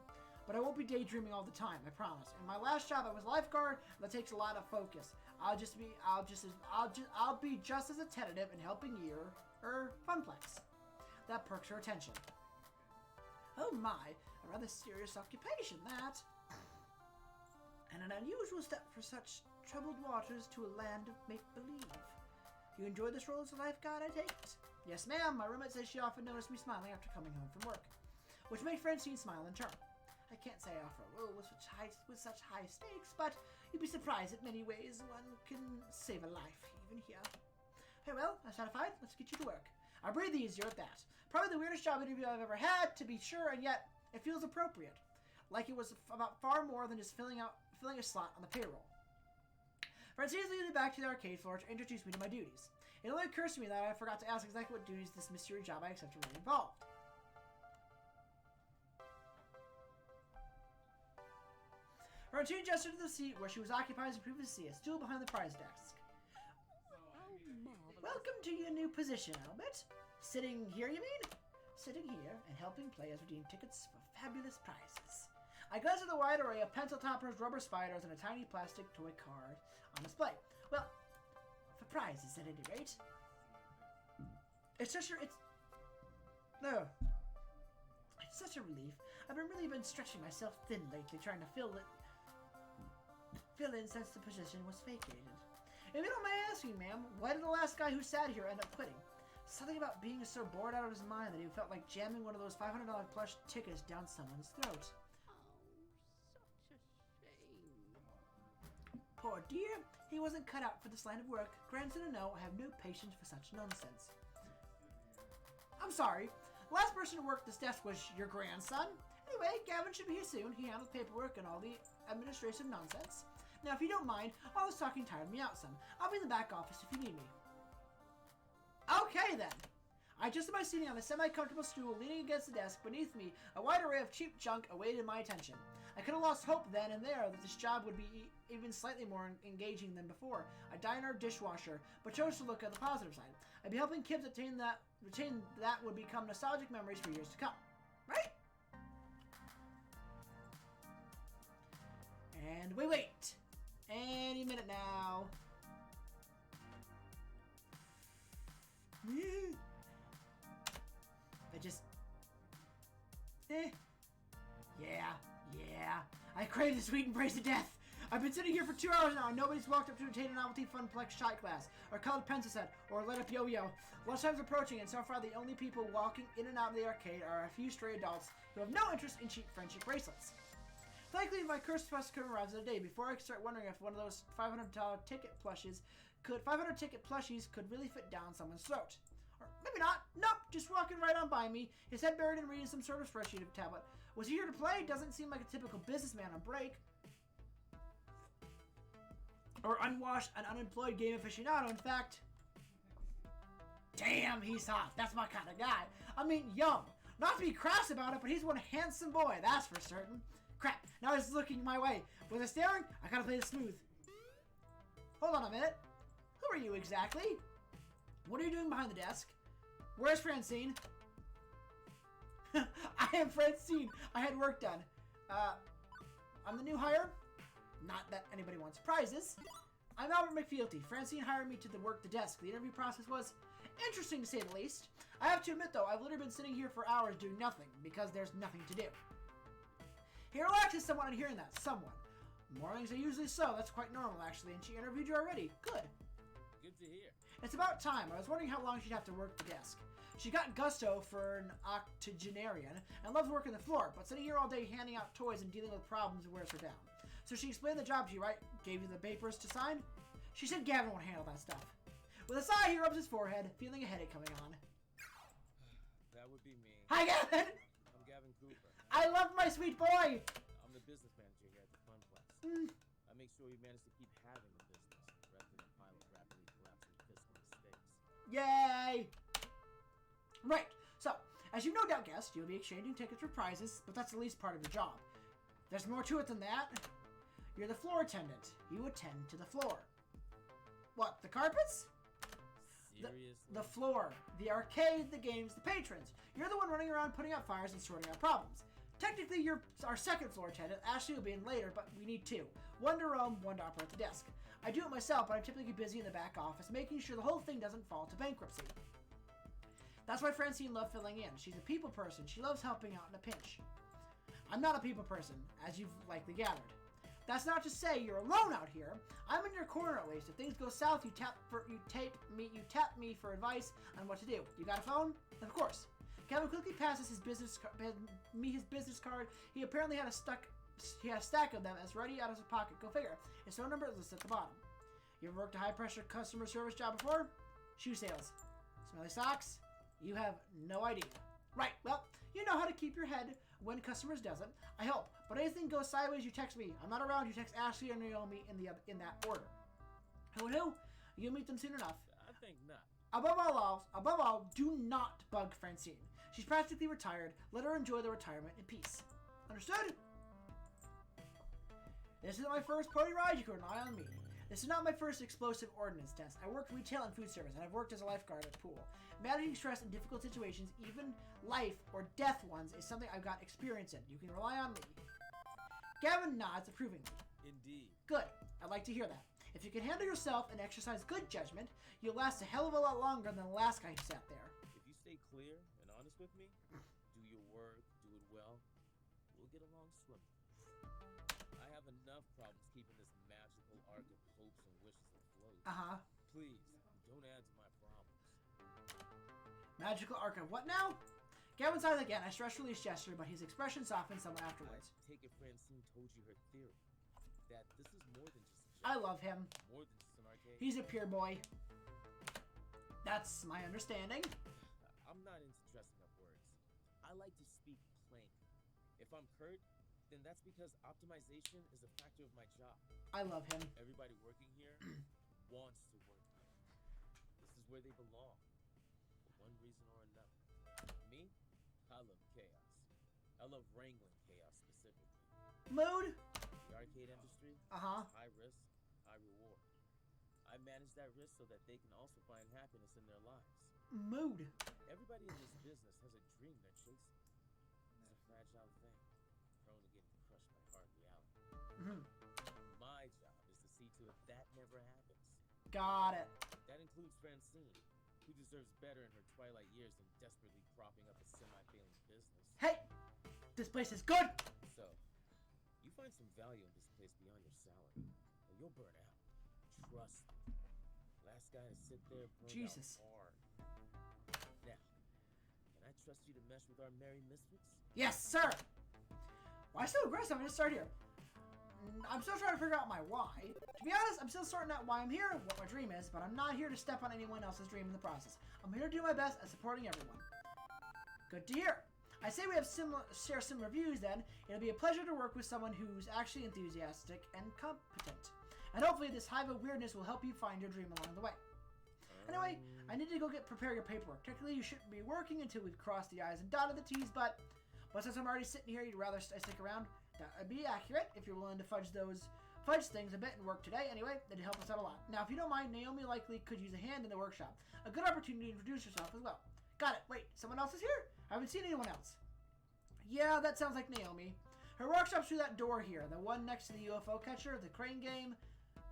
But I won't be daydreaming all the time, I promise. In my last job, I was lifeguard. That takes a lot of focus. I'll be just as attentive in helping your Funplex. That perks her attention. Oh my, a rather serious occupation, that. And an unusual step for such troubled waters to a land of make-believe. You enjoy this role as a lifeguard, I take it? Yes, ma'am. My roommate says she often noticed me smiling after coming home from work, which made Francine smile in turn. I can't say I offer a role with such high stakes, but you'd be surprised at many ways one can save a life, even here. Hey, well, I'm satisfied. Let's get you to work. I breathe easier at that. Probably the weirdest job interview I've ever had, to be sure, and yet it feels appropriate. Like it was about far more than just filling a slot on the payroll. Francine leaded me back to the arcade floor to introduce me to my duties. It only occurs to me that I forgot to ask exactly what duties this mysterious job I accepted really involved. Francine gestured to the seat where she was occupied as previously, a stool behind the prize desk. How marvelous. Welcome to your new position, Albert. Sitting here, you mean? Sitting here and helping players redeem tickets for fabulous prizes. I glanced at the wide array of pencil toppers, rubber spiders, and a tiny plastic toy card on display. Well, for prizes at any rate. It's such a relief. I've really been stretching myself thin lately, trying to fill in since the position was vacated. If you don't mind asking, ma'am, why did the last guy who sat here end up quitting? Something about being so bored out of his mind that he felt like jamming one of those $500 plush tickets down someone's throat. Oh, such a shame. Poor dear, he wasn't cut out for this line of work. Grandson or no, I have no patience for such nonsense. I'm sorry. The last person to work this desk was your grandson. Anyway, Gavin should be here soon. He handled paperwork and all the administrative nonsense. Now, if you don't mind, all this talking tired me out some. I'll be in the back office if you need me. Okay, then. I adjusted my seating on a semi-comfortable stool leaning against the desk. Beneath me, a wide array of cheap junk awaited my attention. I could have lost hope then and there that this job would be even slightly more engaging than before. A diner dishwasher, but chose to look at the positive side. I'd be helping kids retain that would become nostalgic memories for years to come. Right? And we wait. Any minute now. just... Yeah. I crave the sweet embrace of death. I've been sitting here for 2 hours now and nobody's walked up to obtain a novelty funplex shot glass, or colored pencil set, or a lit up yo-yo. Lunchtime's approaching and so far the only people walking in and out of the arcade are a few stray adults who have no interest in cheap friendship bracelets. Thankfully, my cursed customer arrives in a day before I start wondering if one of those $500 ticket plushies could really fit down someone's throat. Or maybe not. Nope, just walking right on by me, his head buried in reading some sort of spreadsheet tablet. Was he here to play? Doesn't seem like a typical businessman on break. Or unwashed and unemployed game aficionado, in fact. Damn, he's hot. That's my kind of guy. I mean, young. Not to be crass about it, but he's one handsome boy, that's for certain. Crap, now he's looking my way. With a staring, I gotta play this smooth. Hold on a minute. Who are you exactly? What are you doing behind the desk? Where's Francine? I am Francine. I had work done. I'm the new hire. Not that anybody wants prizes. I'm Albert McFealty. Francine hired me to work the desk. The interview process was interesting to say the least. I have to admit though, I've literally been sitting here for hours doing nothing because there's nothing to do. He relaxes somewhat on hearing that. Somewhat. Mornings are usually so. That's quite normal actually. And she interviewed you already. Good. Good to hear. It's about time. I was wondering how long she'd have to work the desk. She got gusto for an octogenarian and loves working the floor, but sitting here all day handing out toys and dealing with problems wears her down. So she explained the job to you, right? Gave you the papers to sign? She said Gavin won't handle that stuff. With a sigh, he rubs his forehead, feeling a headache coming on. That would be me. Hi, Gavin! I'm Gavin Cooper. I love my sweet boy! I'm the business manager here at the Funplex. I make sure you manage to keep having the business rather than a pile of rapidly collapsing fiscal mistakes. Yay! Right, so, as you no doubt guessed, you'll be exchanging tickets for prizes, but that's the least part of your job. There's more to it than that. You're the floor attendant. You attend to the floor. What, the carpets? Seriously? The floor. The arcade, the games, the patrons. You're the one running around putting out fires and sorting out problems. Technically, you're our second floor attendant. Ashley will be in later, but we need two. One to roam, one to operate the desk. I do it myself, but I'm typically busy in the back office, making sure the whole thing doesn't fall to bankruptcy. That's why Francine loved filling in. She's a people person. She loves helping out in a pinch. I'm not a people person, as you've likely gathered. That's not to say you're alone out here. I'm in your corner at least. If things go south, you tap me for advice on what to do. You got a phone? Of course. Kevin quickly passes his business card. He apparently had a stack of them as ready out of his pocket. Go figure. His phone number is listed at the bottom. You ever worked a high-pressure customer service job before? Shoe sales. Smelly socks? You have no idea. Right, well, you know how to keep your head when customers doesn't. I hope. But anything goes sideways, you text me. I'm not around, you text Ashley or Naomi in that order. Who knew? You'll meet them soon enough. I think not. Above all, do not bug Francine. She's practically retired. Let her enjoy the retirement in peace. Understood? This isn't my first pony ride. You can rely on me. This is not my first explosive ordnance test. I worked retail and food service, and I've worked as a lifeguard at a pool. Managing stress in difficult situations, even life or death ones, is something I've got experience in. You can rely on me. Gavin nods approvingly. Indeed. Good. I'd like to hear that. If you can handle yourself and exercise good judgment, you'll last a hell of a lot longer than the last guy who sat there. If you stay clear and honest with me, do your work, do it well, we'll get along swimmingly. I have enough problems keeping this magical arc of hopes and wishes afloat. Uh-huh. Please, don't add to my problems. Magical arc of what now? Gavin sighs again, a stress-release gesture, but his expression softens somewhat afterwards. I take it Francine told you her theory. That this is more than just a job. I love him. More than just an arcade. He's a pure boy. That's my understanding. I'm not into dressing up words. I like to speak plain. If I'm hurt, then that's because optimization is a factor of my job. I love him. Everybody working here wants to work here. This is where they belong, for one reason or another. Me, I love chaos. I love wrangling chaos specifically. Mood? The arcade industry, Uh-huh. high risk, high reward. I manage that risk so that they can also find happiness in their lives. Mood. Everybody in this business has a dream they're chasing. It's a fragile thing, prone to getting crushed by hard reality. My job is to see to it that never happens. Got it. That includes Francine. Who deserves better in her twilight years than desperately propping up a semi-failing business? Hey! This place is good! So, you find some value in this place beyond your salary, and you'll burn out. Trust me. Last guy to sit there burned Jesus. out hard. Now, can I trust you to mesh with our merry misfits? Yes, sir! Why so aggressive? I just started here. I'm still trying to figure out my why. To be honest, I'm still sorting out why I'm here and what my dream is, but I'm not here to step on anyone else's dream in the process. I'm here to do my best at supporting everyone. Good to hear. I say we have share similar views then. It'll be a pleasure to work with someone who's actually enthusiastic and competent. And hopefully this hive of weirdness will help you find your dream along the way. Anyway, I need to go prepare your paperwork. Technically, you shouldn't be working until we've crossed the I's and dotted the T's, but since I'm already sitting here, you'd rather I stick around? That would be accurate if you're willing to fudge things a bit and work today. Anyway, that'd help us out a lot. Now, if you don't mind, Naomi likely could use a hand in the workshop. A good opportunity to introduce yourself as well. Got it. Wait, someone else is here? I haven't seen anyone else. Yeah, that sounds like Naomi. Her workshop's through that door here, the one next to the UFO catcher, the crane game,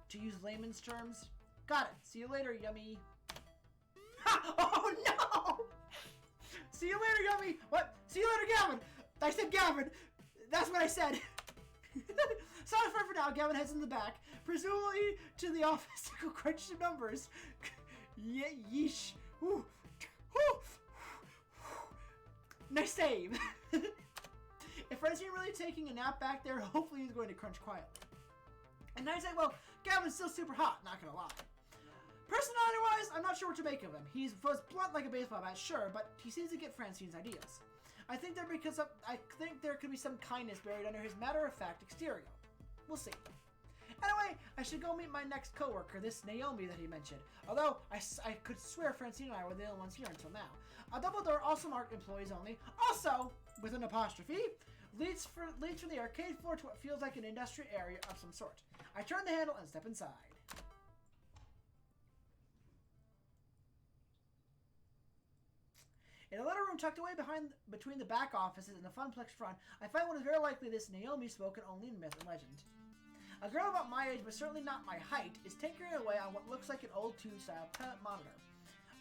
to use layman's terms. Got it. See you later, Yummy. Ha! Oh, no! See you later, Yummy. What? See you later, Gavin. I said Gavin. That's what I said. Sorry for now. Gavin heads in the back, presumably to the office to go crunch some numbers. Yeesh. Ooh. Ooh. Nice save. If Francine really taking a nap back there, hopefully he's going to crunch quietly. And I say, well, Gavin's still super hot, not gonna lie. Personality-wise, I'm not sure what to make of him. He's blunt like a baseball bat, sure, but he seems to get Francine's ideas. I think there could be some kindness buried under his matter-of-fact exterior. We'll see. Anyway, I should go meet my next coworker, this Naomi that he mentioned. Although, I could swear Francine and I were the only ones here until now. A double door, also marked employees only. Also, with an apostrophe, leads from the arcade floor to what feels like an industrial area of some sort. I turn the handle and step inside. In a little room tucked away between the back offices and the funplex front, I find what is very likely this Naomi spoken only in myth and legend. A girl about my age, but certainly not my height, is tinkering away on what looks like an old tube-style monitor.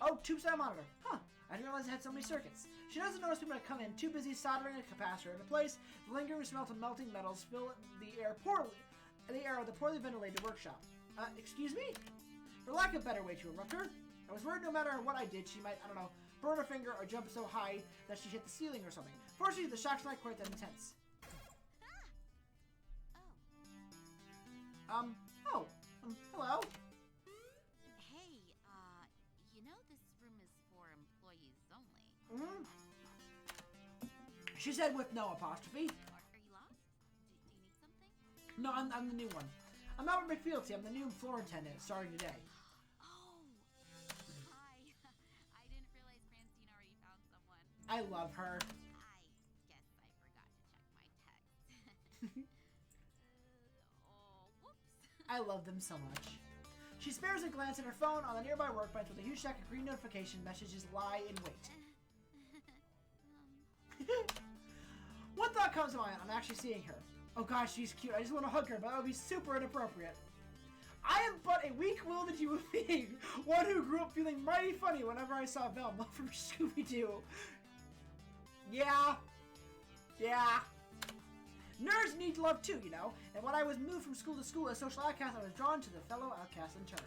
Oh, tube-style monitor. Huh. I didn't realize it had so many circuits. She doesn't notice people that come in, too busy soldering a capacitor into place. The lingering smell of melting metals fill the air of the poorly ventilated workshop. Excuse me? For lack of a better way to interrupt her, I was worried no matter what I did, she might, I don't know, burn her finger or jump so high that she hit the ceiling or something. Fortunately, the shock's not quite that intense. Hello? Hey, you know this room is for employees only. She said with no apostrophe. Are you lost? Do you need something? No, I'm the new one. I'm Albert McFealty. I'm the new floor attendant starting today. Oh, hi. I didn't realize Francine already found someone. I love her. I guess I forgot to check my text. Whoops. I love them so much. She spares a glance at her phone on the nearby workbench with a huge stack of green notification messages lie in wait. What thought comes to mind on actually seeing her? Oh gosh, she's cute. I just want to hug her, but that would be super inappropriate. I am but a weak-willed human being, one who grew up feeling mighty funny whenever I saw Velma from Scooby-Doo. Yeah. Nerds need love too, you know, and when I was moved from school to school as social outcast, I was drawn to the fellow outcast in turn.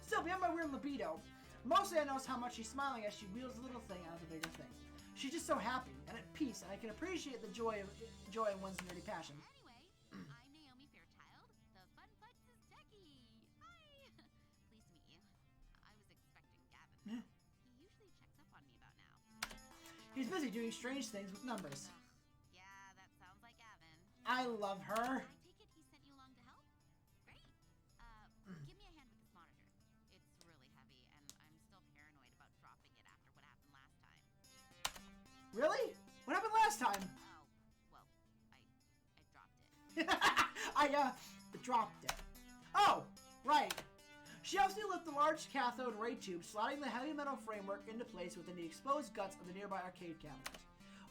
Still, beyond my weird libido, mostly I notice how much she's smiling as she wheels the little thing out of the bigger thing. She's just so happy and at peace, and I can appreciate the joy in one's nerdy passion. Anyway, I'm Naomi Fairchild, the Funplex's techie. Hi. Pleased to meet you. I was expecting Gavin. He usually checks up on me about now. He's busy doing strange things with numbers. Yeah, that sounds like Gavin. I love her. I take it he sent you along to help? Great. Give me a hand with this monitor. It's really heavy, and I'm still paranoid about dropping it after what happened last time. Really? What happened last time? Oh, well, I dropped it. I dropped it. Oh, right. She helps me lift the large cathode ray tube, sliding the heavy metal framework into place within the exposed guts of the nearby arcade cabinet.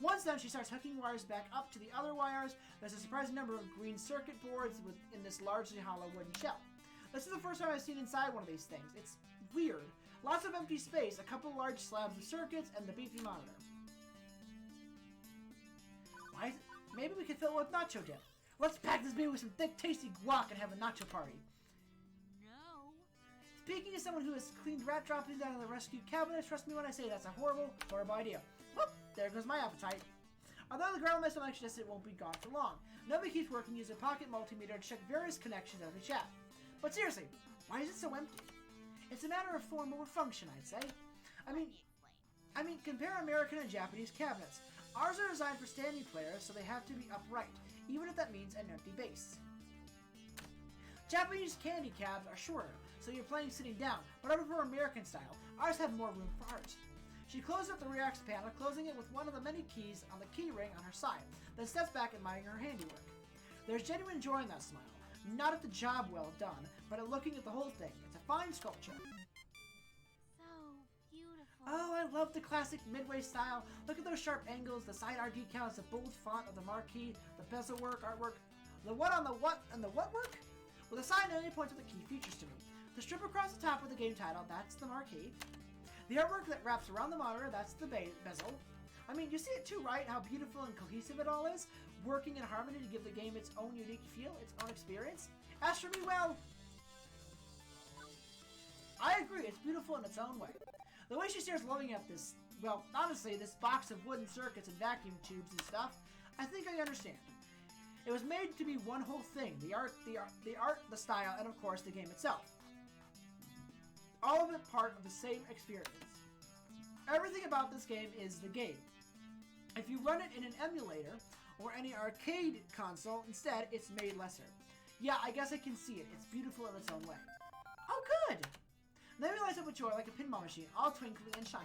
Once done, she starts hooking wires back up to the other wires. There's a surprising number of green circuit boards in this largely hollow wooden shell. This is the first time I've seen inside one of these things. It's weird. Lots of empty space, a couple large slabs of circuits, and the beefy monitor. Why is it? Maybe we could fill it with nacho dip. Let's pack this baby with some thick, tasty guac and have a nacho party. No. Speaking as someone who has cleaned rat droppings out of the rescue cabinet, trust me when I say that's a horrible, horrible idea. Whoop! There goes my appetite. Although the ground in my stomach suggests it won't be gone for long, nobody keeps working using a pocket multimeter to check various connections every chat. But seriously, why is it so empty? It's a matter of form over function, I'd say. I mean, compare American and Japanese cabinets. Ours are designed for standing players, so they have to be upright, even if that means an empty base. Japanese candy cabs are shorter, so you're playing sitting down, but I prefer American style. Ours have more room for art. She closes up the Reacts panel, closing it with one of the many keys on the key ring on her side, then steps back admiring her handiwork. There's genuine joy in that smile, not at the job well done, but at looking at the whole thing. It's a fine sculpture. So beautiful. Oh, I love the classic Midway style. Look at those sharp angles, the side art decals, the bold font of the marquee, the bezel work, artwork. The what on the what and the what work? Well, the sign only points to the key features to me. The strip across the top with the game title, that's the marquee. The artwork that wraps around the monitor, that's the bezel. I mean, you see it too, right? How beautiful and cohesive it all is? Working in harmony to give the game its own unique feel, its own experience. As for me, well, I agree, it's beautiful in its own way. The way she stares loving at this, well, honestly, this box of wooden circuits and vacuum tubes and stuff, I think I understand. It was made to be one whole thing, the art, the style, and of course the game itself. All of it part of the same experience. Everything about this game is the game. If you run it in an emulator or any arcade console, instead, it's made lesser. Yeah, I guess I can see it. It's beautiful in its own way. Oh, good! Let me light up with joy like a pinball machine, all twinkly and shiny.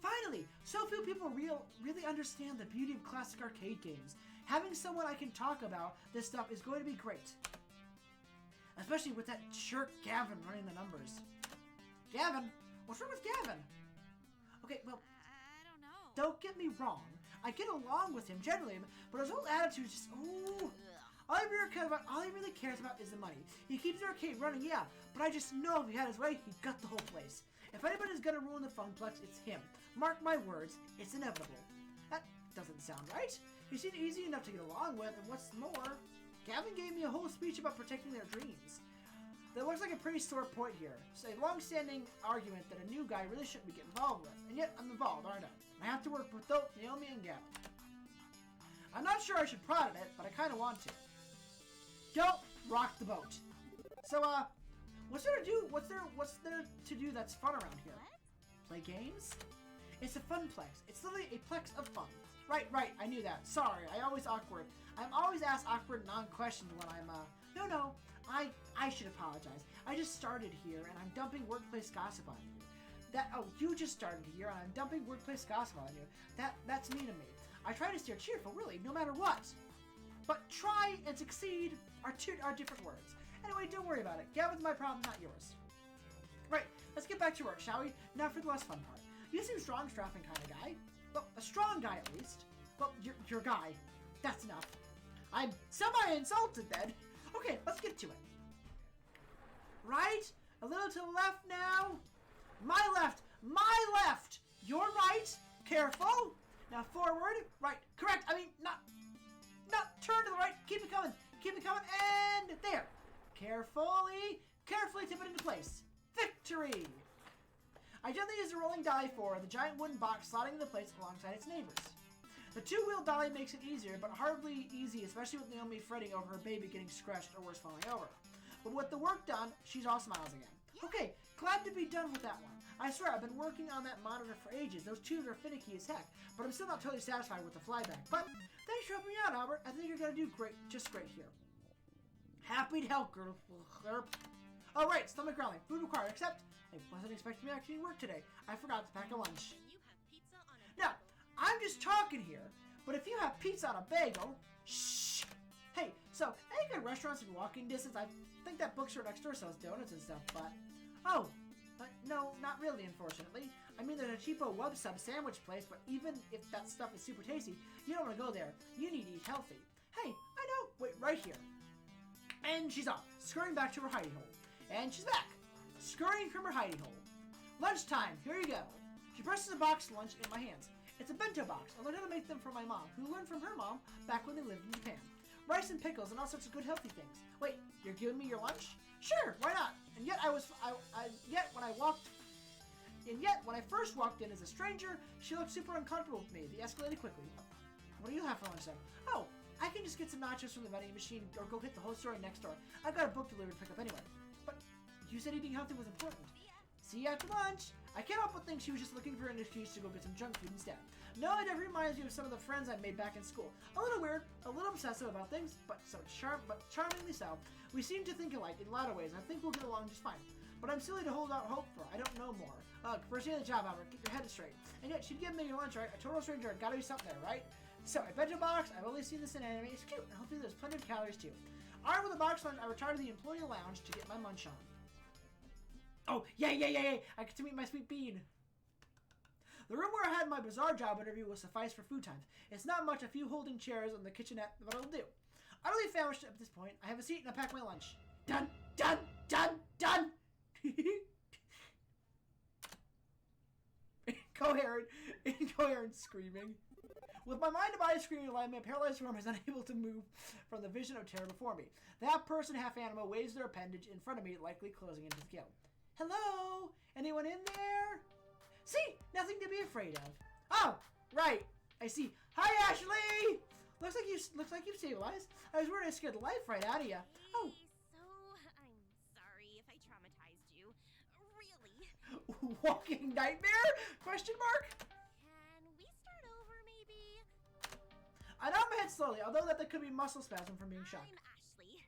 Finally, so few people really understand the beauty of classic arcade games. Having someone I can talk about this stuff is going to be great. Especially with that jerk Gavin running the numbers. Gavin? What's wrong with Gavin? Okay, well, I don't know. don't get me wrong. I get along with him generally, but his whole attitude is just, ooh. All he really cares about is the money. He keeps the arcade running, yeah, but I just know if he had his way, he'd gut the whole place. If anybody's gonna ruin the Funplex, it's him. Mark my words, it's inevitable. That doesn't sound right. He seemed easy enough to get along with, and what's more, Gavin gave me a whole speech about protecting their dreams. That looks like a pretty sore point here. It's a long-standing argument that a new guy really shouldn't be getting involved with, and yet I'm involved, aren't I? I have to work with both Naomi and Gavin. I'm not sure I should prod at it, but I kind of want to. Don't rock the boat. So, what's there to do? What's there to do that's fun around here? What? Play games? It's a funplex. It's literally a plex of fun. Right, I knew that. Sorry, I'm always asked awkward non-questions when I'm, no, I should apologize. I just started here, and I'm dumping workplace gossip on you. You just started here, and I'm dumping workplace gossip on you. That's mean of me. I try to steer cheerful, really, no matter what. But try and succeed are different words. Anyway, don't worry about it. Gavin's my problem, not yours. Right, let's get back to work, shall we? Now for the less fun part. You seem strong, strapping kind of guy. Well, a strong guy at least. Well, you're a guy. That's enough. I'm semi-insulted then. Okay, let's get to it. Right? A little to the left now. My left. Your right. Careful. Now forward. Right. Correct. I mean, not turn to the right. Keep it coming. And there. Carefully tip it into place. Victory. I gently use a rolling dolly for the giant wooden box slotting into place alongside its neighbors. The two-wheel dolly makes it easier, but hardly easy, especially with Naomi fretting over her baby getting scratched or worse, falling over. But with the work done, she's all smiles again. Okay, glad to be done with that one. I swear, I've been working on that monitor for ages. Those tubes are finicky as heck, but I'm still not totally satisfied with the flyback. But thanks for helping me out, Albert. I think you're gonna do great, just great here. Happy to help, girl. Oh, right, stomach growling. Food required, except I wasn't expecting me to actually work today. I forgot to pack a lunch. And you have pizza on a Now, I'm just talking here, but if you have pizza on a bagel, shh. Hey, so any good restaurants in walking distance? I think that bookstore next door sells donuts and stuff, but no, not really, unfortunately. I mean, there's a cheapo wub sub sandwich place, but even if that stuff is super tasty, you don't want to go there. You need to eat healthy. Hey, I know. Wait, right here. And she's off, scurrying back to her hidey hole. And she's back. scurrying from her hidey hole. Lunchtime, here you go. She presses a box lunch in my hands. It's a bento box. I learned how to make them from my mom, who learned from her mom back when they lived in Japan. Rice and pickles and all sorts of good healthy things. Wait, you're giving me your lunch? Sure, why not? And yet when I first walked in as a stranger, she looked super uncomfortable with me. They escalated quickly. What do you have for lunch then? Oh, I can just get some nachos from the vending machine or go hit the whole store next door. I got a book delivered to pick up anyway. But you said eating healthy was important. See you after lunch. I can't help but think she was just looking for an excuse to go get some junk food instead. No, it reminds me of some of the friends I made back in school. A little weird, a little obsessive about things, but charmingly so. We seem to think alike in a lot of ways, and I think we'll get along just fine. But I'm silly to hold out hope for. I don't know more. Ugh, first day of the job, Albert. Get your head straight. And yet, she'd give me your lunch, right? A total stranger, gotta be something there, right? So, a bento box. I've only seen this in anime. It's cute, and hopefully there's plenty of calories too. Armed with a box lunch, I retired to the employee lounge to get my munch on. Oh, yay! I get to meet my sweet bean. The room where I had my bizarre job interview will suffice for food times. It's not much, a few holding chairs on the kitchenette, but it'll do. Utterly famished at this point, I have a seat and I pack my lunch. Done! Incoherent screaming. With my mind and body screaming alive, my paralyzed form is unable to move from the vision of terror before me. That person, half animal, waves their appendage in front of me, likely closing into the kill. Hello? Anyone in there? See, nothing to be afraid of. Oh, right. I see. Hi, Ashley. Looks like you've stabilized. I was worried I scared the life right out of you. Oh. So, I'm sorry if I traumatized you. Really. Walking nightmare? Question mark? Can we start over, maybe? I nod my head slowly, although that there could be muscle spasm from being shocked. I'm Ashley.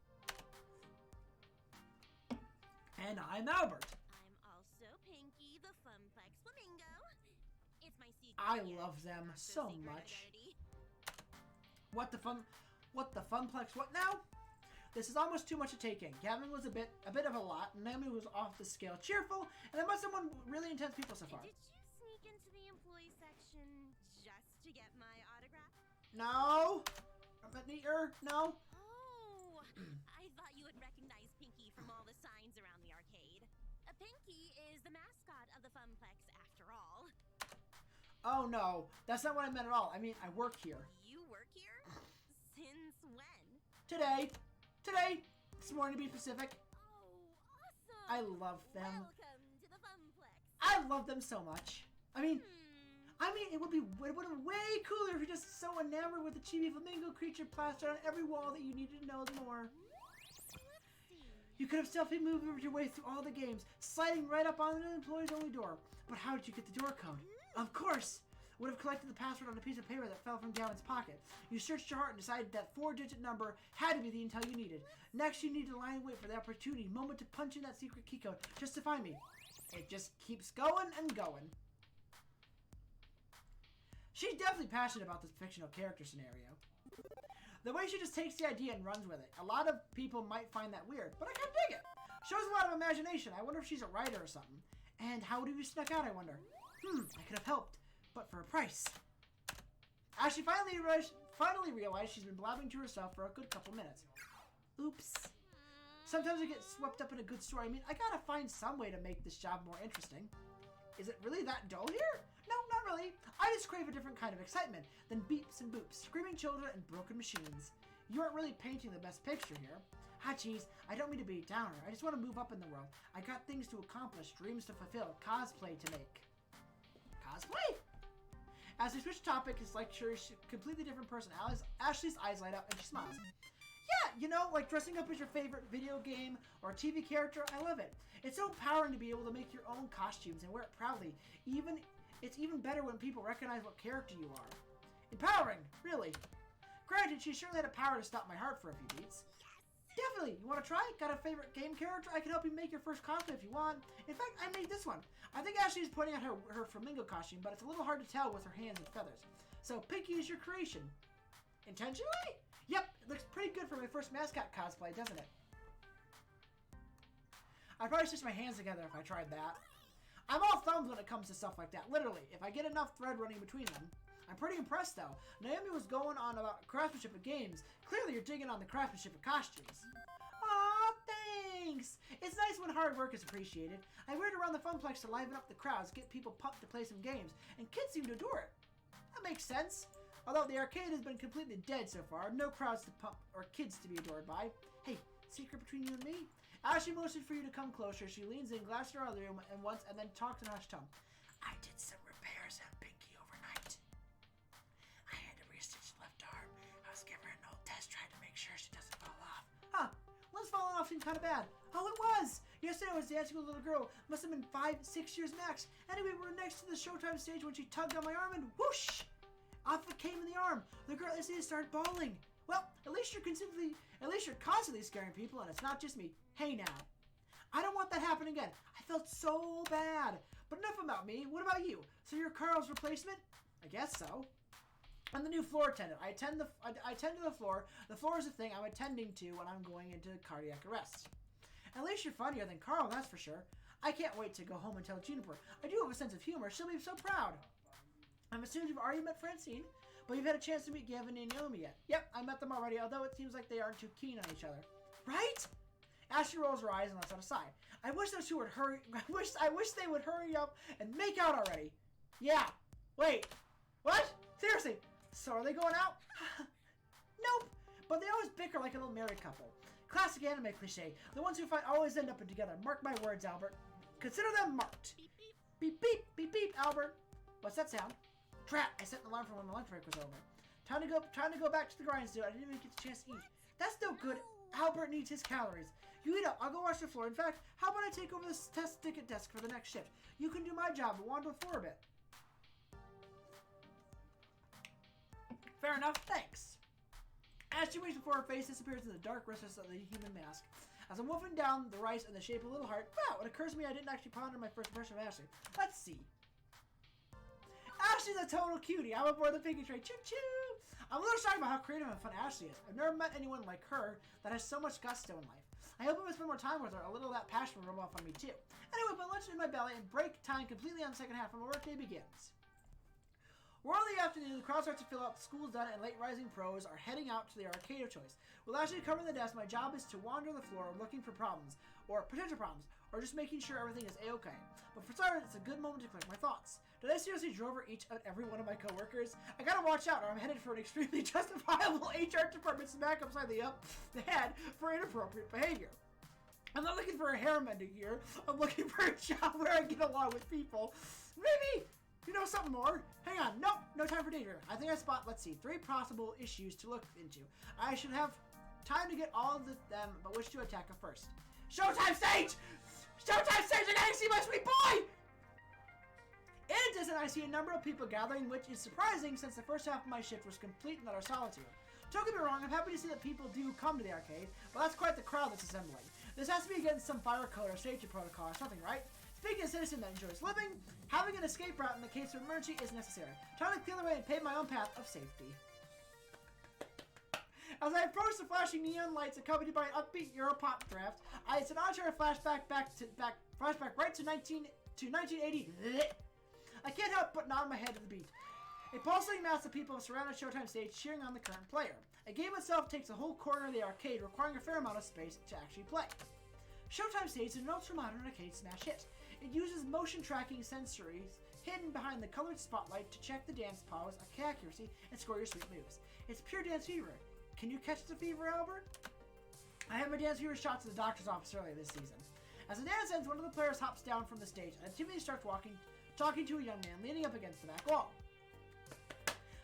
And I'm Albert. I'm also Pinky, the Funplex Flamingo. It's my secret. I love them so secret much. identity. What the funplex? What now? This is almost too much to take in. Gavin was a bit of a lot, and Naomi was off the scale cheerful, and there must have been really intense people so far. Did you sneak into the employee section just to get my autograph? No. No. Oh, I thought you would recognize Pinky from all the signs around the arcade. Pinky is the mascot of the Funplex, after all. Oh no, that's not what I meant at all. I mean, I work here. You work here? Since when? Today. This morning to be specific. Oh, awesome! I love them. Welcome to the Funplex. I love them so much. I mean, it would have been way cooler if you're just so enamored with the chibi flamingo creature plastered on every wall that you needed to know more. You could have stealthily moved your way through all the games, sliding right up on the employee's only door. But how did you get the door code? Of course! Would have collected the password on a piece of paper that fell from Gavin's pocket. You searched your heart and decided that 4-digit number had to be the intel you needed. Next, you needed to lie in wait for the opportunity moment to punch in that secret key code just to find me. It just keeps going and going. She's definitely passionate about this fictional character scenario. The way she just takes the idea and runs with it. A lot of people might find that weird, but I kind of dig it. Shows a lot of imagination. I wonder if she's a writer or something. And how would you snuck out, I wonder? I could have helped, but for a price. Ashley finally realized she's been blabbing to herself for a good couple minutes. Oops. Sometimes I get swept up in a good story. I mean, I gotta find some way to make this job more interesting. Is it really that dull here? No, not really. I just crave a different kind of excitement than beeps and boops, screaming children, and broken machines. You aren't really painting the best picture here. Ah, geez, I don't mean to be a downer. I just want to move up in the world. I got things to accomplish, dreams to fulfill, cosplay to make. Cosplay? As we switch topic, it's like she's a completely different person. Ashley's eyes light up and she smiles. Yeah, you know, like dressing up as your favorite video game or TV character, I love it. It's so empowering to be able to make your own costumes and wear it proudly. It's even better when people recognize what character you are. Empowering, really. Granted, she certainly had a power to stop my heart for a few beats. Definitely. You want to try? Got a favorite game character? I can help you make your first cosplay if you want. In fact, I made this one. I think Ashley's pointing out her flamingo costume, but it's a little hard to tell with her hands and feathers. So, Pinky is your creation. Intentionally? Yep, it looks pretty good for my first mascot cosplay, doesn't it? I'd probably stitch my hands together if I tried that. I'm all thumbs when it comes to stuff like that, literally. If I get enough thread running between them. I'm pretty impressed, though. Naomi was going on about craftsmanship of games. Clearly, you're digging on the craftsmanship of costumes. Aw, thanks! Thanks. It's nice when hard work is appreciated. I wear it around the Funplex to liven up the crowds, get people pumped to play some games, and kids seem to adore it. That makes sense. Although the arcade has been completely dead so far, no crowds to pump or kids to be adored by. Hey, secret between you and me? Ashley motioned for you to come closer. She leans in, glances around the room, and then talks in a hushed tone. I did some repairs on Pinky overnight. I had to restitch the left arm. I was giving her an old test, trying to make sure she doesn't fall off. Huh? Limbs falling off seemed kind of bad. Oh, it was! Yesterday I was dancing with a little girl. Must have been 5-6 years max. Anyway, we were next to the Showtime stage when she tugged on my arm and whoosh! Off it came in the arm. The girl instantly started bawling. Well, at least you're constantly scaring people, and it's not just me. Hey now. I don't want that to happen again. I felt so bad. But enough about me. What about you? So you're Carl's replacement? I guess so. I'm the new floor attendant. I attend to the floor. The floor is the thing I'm attending to when I'm going into cardiac arrest. At least you're funnier than Carl, that's for sure. I can't wait to go home and tell Juniper. I do have a sense of humor. She'll be so proud. I'm assuming you've already met Francine, but you've had a chance to meet Gavin and Naomi yet. Yep, I met them already, although it seems like they aren't too keen on each other. Right? Ashley rolls her eyes and lets out a sigh. I wish those two would hurry. I wish they would hurry up and make out already. Yeah. Wait. What? Seriously? So are they going out? Nope. But they always bicker like a little married couple. Classic anime cliche. The ones who fight always end up together. Mark my words, Albert. Consider them marked. Beep, beep. Beep, beep. Beep, beep, Albert. What's that sound? Drat. I set an alarm for when my lunch break was over. Time to go back to the grindstone. I didn't even get the chance to eat. That's no good. Albert needs his calories. You eat up. I'll go wash the floor. In fact, how about I take over this test ticket desk for the next shift? You can do my job and wander the floor a bit. Fair enough. Thanks. As she waits before her face disappears in the dark recess of the human mask. As I'm wolfing down the rice in the shape of a little heart, wow, it occurs to me I didn't actually ponder my first impression of Ashley. Let's see. Ashley's a total cutie. I'm aboard the Pinky train. Choo-choo! I'm a little shocked about how creative and fun Ashley is. I've never met anyone like her that has so much gusto in life. I hope I will spend more time with her. A little of that passion will rub off on me too. Anyway, my lunch is in my belly and break time completely on the second half of my workday begins. We're on the afternoon, the crowd starts to fill out, the school's done, and late rising pros are heading out to the arcade of choice. With Ashley covering the desk, my job is to wander the floor looking for problems, or potential problems, or just making sure everything is a-okay. But for starters, it's a good moment to collect my thoughts. Did I seriously draw over each and every one of my coworkers? I gotta watch out or I'm headed for an extremely justifiable HR department smack upside the head for inappropriate behavior. I'm not looking for a hair mending here. I'm looking for a job where I get along with people. Maybe... You know something more? Hang on. Nope. No time for daydreaming. I think I spot, let's see, 3 possible issues to look into. I should have time to get all of them, but which to attack first. Showtime stage! Showtime stage! I gotta see my sweet boy! In a distance, I see a number of people gathering, which is surprising since the first half of my shift was complete and utter solitude. Don't get me wrong, I'm happy to see that people do come to the arcade, but that's quite the crowd that's assembling. This has to be against some fire code or safety protocol or something, right? Speaking of a citizen that enjoys living, having an escape route in the case of emergency is necessary. Time to clear the way and pave my own path of safety. As I approach the flashing neon lights accompanied by an upbeat Europop draft, it's an arbitrary flashback right to 1980. I can't help but nod my head to the beat. A pulsating mass of people have surrounded Showtime stage cheering on the current player. A game itself takes a whole corner of the arcade, requiring a fair amount of space to actually play. Showtime stage is an ultra-modern arcade smash hit. It uses motion tracking sensories hidden behind the colored spotlight to check the dance pause, accuracy, and score your sweet moves. It's pure dance fever. Can you catch the fever, Albert? I had my dance fever shots at the doctor's office earlier this season. As the dance ends, one of the players hops down from the stage and timidly starts talking to a young man leaning up against the back wall.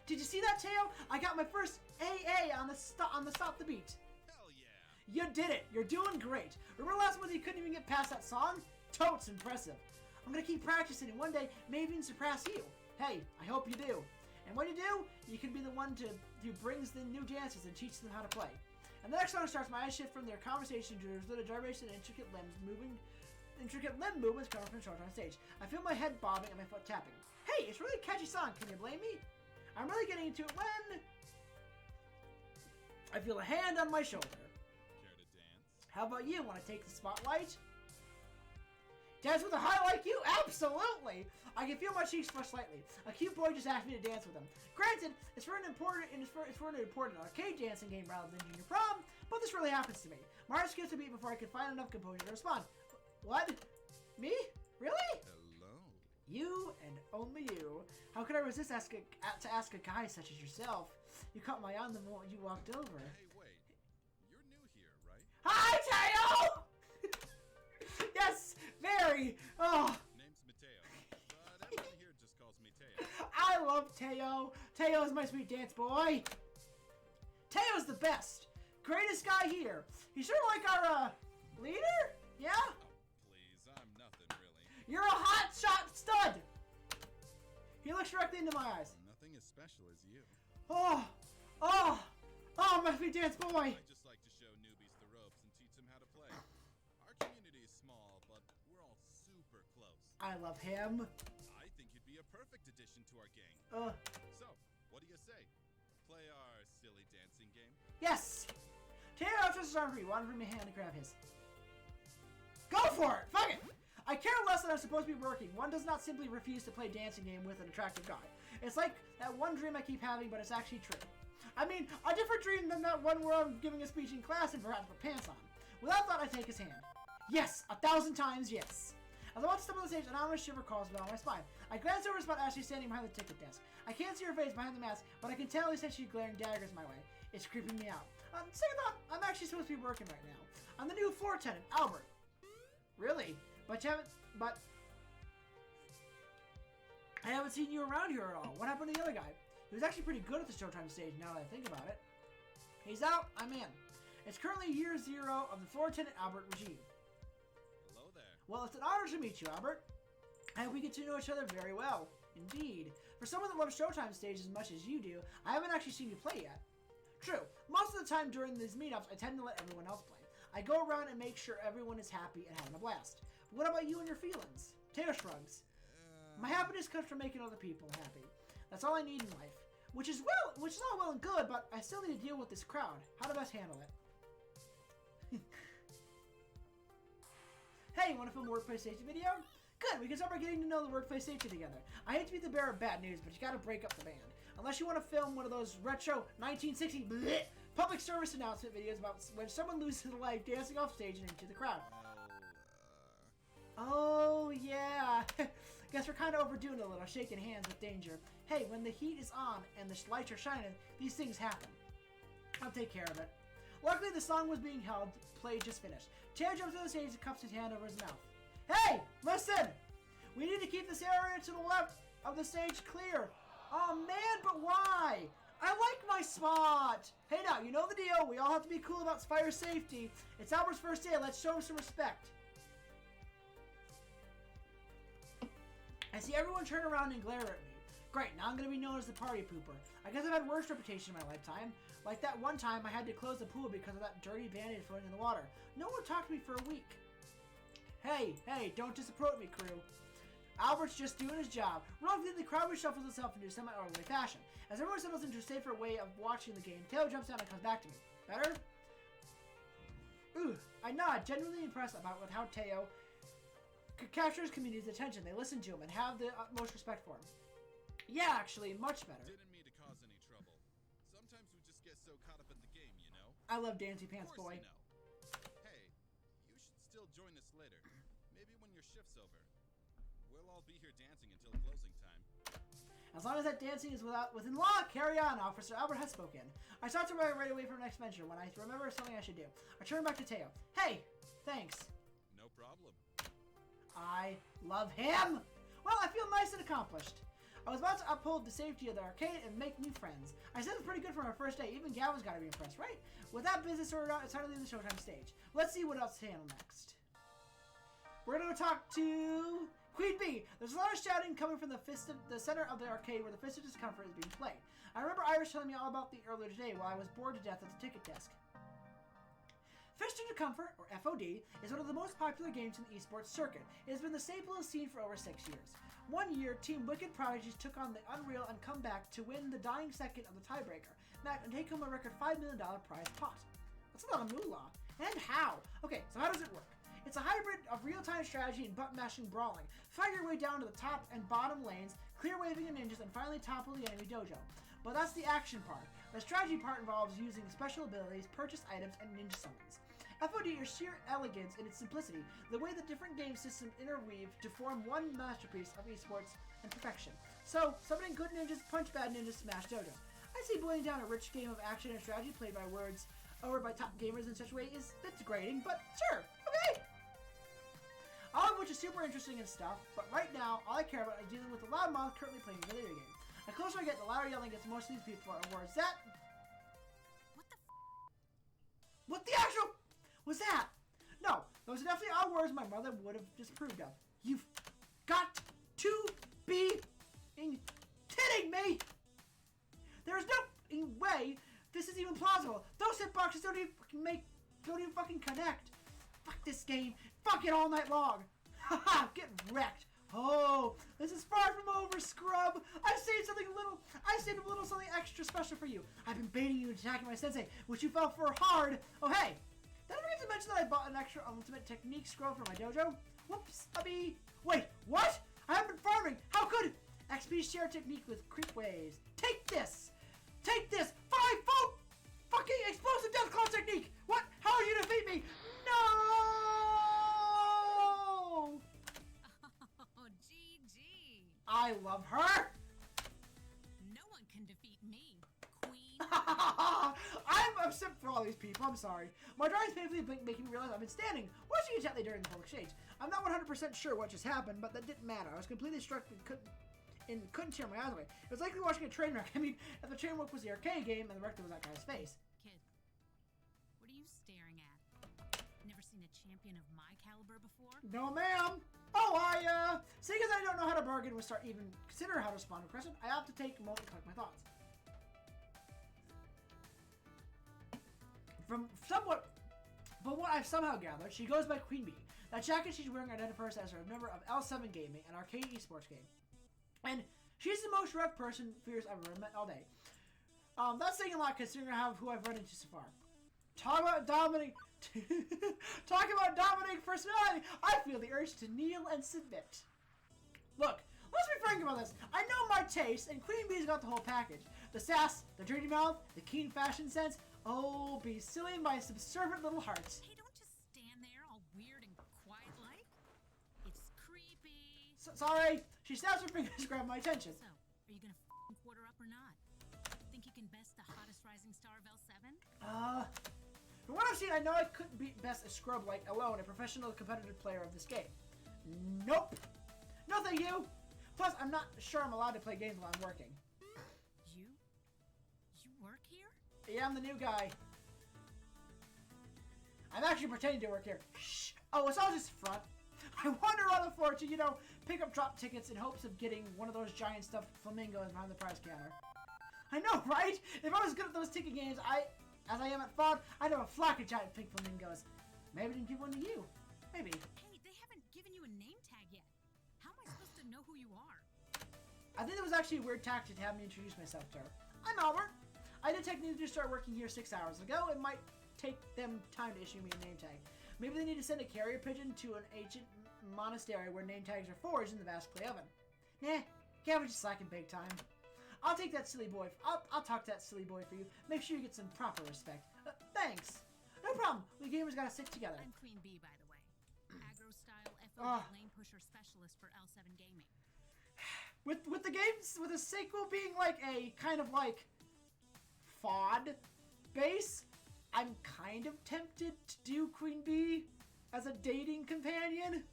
Did you see that, Teo? I got my first AA on the Stop the Beat. Hell yeah! You did it! You're doing great! Remember last month you couldn't even get past that song? Totes impressive. I'm gonna keep practicing and one day maybe even surpass you. Hey, I hope you do. And when you do, you can be the one who brings the new dances and teaches them how to play. And the next song starts my eyes shift from their conversation to the gyration and intricate limb movements coming from the Showtime stage. I feel my head bobbing and my foot tapping. Hey, it's really a catchy song. Can you blame me? I'm really getting into it when I feel a hand on my shoulder. Care to dance? How about you? Want to take the spotlight? Dance with a high like you? Absolutely! I can feel my cheeks flush slightly. A cute boy just asked me to dance with him. Granted, it's for an important arcade dancing game rather than junior prom, but this really happens to me. Mars skips a beat before I could find enough composure to respond. What? Me? Really? Hello. You and only you. How could I resist to ask a guy such as yourself? You caught my eye the moment you walked over. Hey, wait. You're new here, right? Hi, Teo! Yes, very. Oh, Name's Mateo, but everyone here just calls me Teo. I love Teo. Teo is my sweet dance boy. Teo's the best. Greatest guy here. He's sort of like our, leader? Yeah? Oh, please, I'm nothing really. You're a hot shot stud. He looks directly into my eyes. Nothing as special as you. Oh, my sweet dance boy. I just like to show newbies the ropes and teach them how to play. Our community is small, but we're all super close. I love him. I think you'd be a perfect addition to our gang. So, what do you say? Play our silly dancing game? Yes. Teo outstretched his arm for me, wanted for me hand to grab his. Go for it! Fuck it! I care less than I'm supposed to be working. One does not simply refuse to play dancing game with an attractive guy. It's like that one dream I keep having, but it's actually true. I mean, a different dream than that one where I'm giving a speech in class and perhaps put pants on. Without that, I take his hand. Yes! 1,000 times yes! As I watch step on the stage, an ominous shiver crawls down my spine. I glance over to spot Ashley standing behind the ticket desk. I can't see her face behind the mask, but I can tell essentially glaring daggers my way. It's creeping me out. Second thought, I'm actually supposed to be working right now. I'm the new floor tenant, Albert. Really? But I haven't seen you around here at all. What happened to the other guy? He was actually pretty good at the Showtime stage now that I think about it. He's out, I'm in. It's currently year 0 of the floor tenant Albert regime. Hello there. Well, it's an honor to meet you, Albert. And we get to know each other very well. Indeed. For someone that loves Showtime stage as much as you do, I haven't actually seen you play yet. True. Most of the time during these meetups, I tend to let everyone else play. I go around and make sure everyone is happy and having a blast. But what about you and your feelings? Taylor shrugs. My happiness comes from making other people happy. That's all I need in life. Which is all well and good, but I still need to deal with this crowd. How to best handle it? Hey, want to film a workplace safety video? Good, we can start by getting to know the workplace safety together. I hate to be the bearer of bad news, but you gotta break up the band. Unless you want to film one of those retro 1960 bleh, public service announcement videos about when someone loses their life dancing off stage and into the crowd. Oh, yeah. Guess we're kind of overdoing it a little, shaking hands with danger. Hey, when the heat is on and the lights are shining, these things happen. I'll take care of it. Luckily, the song was being played just finished. Chad jumps on the stage and cups his hand over his mouth. Hey, listen! We need to keep this area to the left of the stage clear. Oh man, but why? I like my spot. Hey now, you know the deal. We all have to be cool about fire safety. It's Albert's first day. Let's show him some respect. I see everyone turn around and glare at me. Great, now I'm going to be known as the party pooper. I guess I've had worse reputation in my lifetime. Like that one time I had to close the pool because of that dirty bandit floating in the water. No one talked to me for a week. Hey, don't disappoint me, crew. Albert's just doing his job. Roughly, the crowd reshuffles itself into a semi-orderly fashion. As everyone settles into a safer way of watching the game, Taylor jumps down and comes back to me. Better? Ooh, I nod, genuinely impressed with how Teo captures community's attention. They listen to him and have the utmost respect for him. Yeah, actually, much better. Didn't mean to cause any trouble. Sometimes we just get so caught up in the game, you know? I love Dancy Pants Boy. You know. Hey, you should still join us later. Maybe when your shift's over. We'll all be here dancing until closing time. As long as that dancing is within law, carry on, Officer Albert has spoken. I start to right away from the next venture when I remember something I should do. I turn back to Teo. Hey, thanks. No problem. I love him! Well, I feel nice and accomplished. I was about to uphold the safety of the arcade and make new friends. I said it's pretty good for our first day. Even Galvin's got to be impressed, right? With that business sorted out, it's time to leave the Showtime stage. Let's see what else to handle next. We're going to go talk to Queen Bee. There's a lot of shouting coming from the center of the arcade where the Fist of Discomfort is being played. I remember Irish telling me all about the earlier today while I was bored to death at the ticket desk. Fist of Discomfort, or FOD, is one of the most popular games in the esports circuit. It has been the staple of the scene for over 6 years. One year, Team Wicked Prodigies took on the Unreal and come back to win the dying second of the tiebreaker match and take home a record $5 million prize pot. That's a lot of moolah. And how? Okay, so how does it work? It's a hybrid of real-time strategy and button-mashing brawling. Fight your way down to the top and bottom lanes, clear waving of ninjas, and finally topple the enemy dojo. But that's the action part. The strategy part involves using special abilities, purchase items, and ninja summons. FOD is sheer elegance in its simplicity, the way the different game systems interweave to form one masterpiece of esports and perfection. So, summoning good ninjas, punch bad ninjas, smash dojo. I see boiling down a rich game of action and strategy played by words over by top gamers in such a way is a bit degrading, but sure, okay! All of which is super interesting and stuff, but right now, all I care about is dealing with the loud mouth currently playing the video game. The closer I get, the louder yelling gets most of these people are words that... What the actual... was that? No, those are definitely all words my mother would have disapproved of. You've got to be kidding me! There's no way this is even plausible. Those hitboxes don't even fucking connect. Fuck this game. Fuck it all night long. Haha, get wrecked. Oh, this is far from over, scrub. I saved a little something extra special for you. I've been baiting you into attacking my sensei, which you fell for hard. Oh, hey. Did I forget to mention that I bought an extra ultimate technique scroll for my dojo? Whoops, wait, what? I haven't been farming. How could? XP share technique with creep waves. Take this. Take this. 5-fold fucking explosive death claw technique. What? How did you defeat me? No! Oh, GG. I love her. No one can defeat me, queen. I'm upset for all these people. I'm sorry. My drawing's painfully making me realize I've been standing, watching intently during the whole exchange. I'm not 100% sure what just happened, but that didn't matter. I was completely struck and couldn't tear my eyes away. It was like watching a train wreck. I mean, if the train wreck was the arcade game and the wreck was that guy's face. Kid, what are you staring at? Never seen a champion of my caliber before? No, ma'am. Oh, seeing as I don't know how to bargain with start even consider how to respond to a question, I opt to take a moment to collect my thoughts. From what I've somehow gathered, she goes by Queen Bee. That jacket she's wearing identifies her as a member of L7 Gaming, an arcade esports game. And she's the most direct person Fierce I've ever met all day. That's saying a lot considering who I've run into so far. Talk about dominating personality. I feel the urge to kneel and submit. Look, let's be frank about this. I know my taste, and Queen Bee's got the whole package. The sass, the dirty mouth, the keen fashion sense. Oh, be silly my subservient little hearts. Hey, don't just stand there all weird and quiet-like. It's creepy. Sorry. She snaps her fingers to grab my attention. So, are you gonna quarter up or not? Think you can best the hottest rising star of L7? From what I've seen, I know I couldn't beat best a scrub like alone, a professional competitive player of this game. Nope. No thank you. Plus, I'm not sure I'm allowed to play games while I'm working. You work here? Yeah, I'm the new guy. I'm actually pretending to work here. Shh. Oh, it's all just front. I wander around the floor to, pick up drop tickets in hopes of getting one of those giant stuffed flamingos behind the prize counter. I know, right? If I was good at those ticket games, as I am at FOD, I'd have a flock of giant pink flamingos. Maybe I didn't give one to you. Maybe. Hey, they haven't given you a name tag yet. How am I supposed to know who you are? I think it was actually a weird tactic to have me introduce myself to her. I'm Albert. I detect need to start working here 6 hours ago. It might take them time to issue me a name tag. Maybe they need to send a carrier pigeon to an ancient monastery where name tags are forged in the vast clay oven. Nah, Gavin's just slacking big time. I'll take that silly boy. I'll talk to that silly boy for you. Make sure you get some proper respect. Thanks. No problem. We gamers gotta stick together. I'm Queen Bee, by the way. Aggro-style FOD lane pusher specialist for L7 Gaming. With the games, with a sequel being like a kind of like FOD base, I'm kind of tempted to do Queen Bee as a dating companion.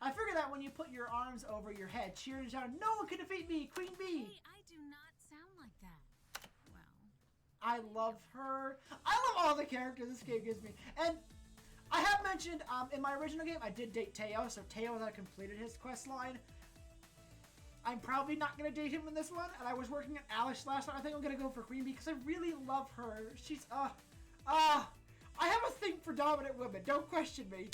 I figure that when you put your arms over your head, cheering down, no one can defeat me, Queen Bee. Hey, I do not sound like that. Well, I love her. I love all the characters this game gives me. And I have mentioned in my original game, I did date Teo, so Teo had completed his quest line. I'm probably not going to date him in this one, and I was working at Alice last night. I think I'm going to go for Queen Bee because I really love her. She's, I have a thing for dominant women. Don't question me.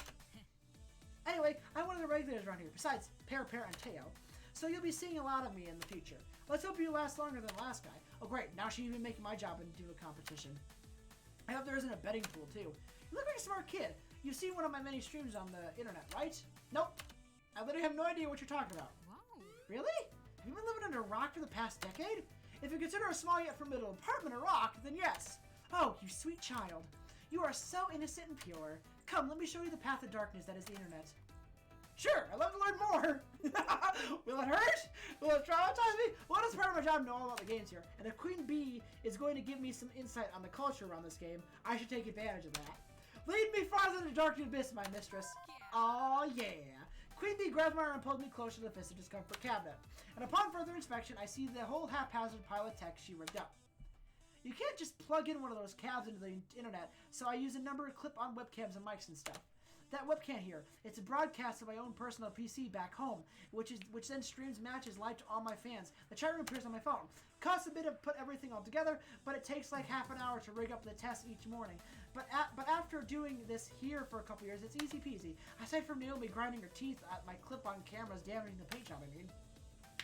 Anyway, I'm one of the regulars around here, besides Pear, and Teo. So you'll be seeing a lot of me in the future. Let's hope you last longer than the last guy. Oh great, now she's even making my job into a competition. I hope there isn't a betting pool too. You look like a smart kid. You've seen one of my many streams on the internet, right? Nope. I literally have no idea what you're talking about. whoa. Really? Have you been living under a rock for the past decade? If you consider a small yet formidable apartment a rock, then yes. Oh, you sweet child. You are so innocent and pure. Come, let me show you the path of darkness that is the internet. Sure, I'd love to learn more. Will it hurt? Will it traumatize me? Well, it's part of my job to know all about the games here. And if Queen Bee is going to give me some insight on the culture around this game, I should take advantage of that. Lead me farther into the dark abyss, my mistress. Aw, yeah. Queen Bee grabs my arm and pulls me closer to the Fist of Discomfort cabinet. And upon further inspection, I see the whole haphazard pile of tech she rigged up. You can't just plug in one of those cabs into the internet, so I use a number of clip-on webcams and mics and stuff. That webcam here, it's a broadcast of my own personal PC back home, which then streams matches live to all my fans. The chat room appears on my phone. Costs a bit to put everything all together, but it takes like half an hour to rig up the test each morning. But after doing this here for a couple years, it's easy peasy. Aside from Naomi grinding her teeth at my clip-on cameras damaging the paint job, I mean.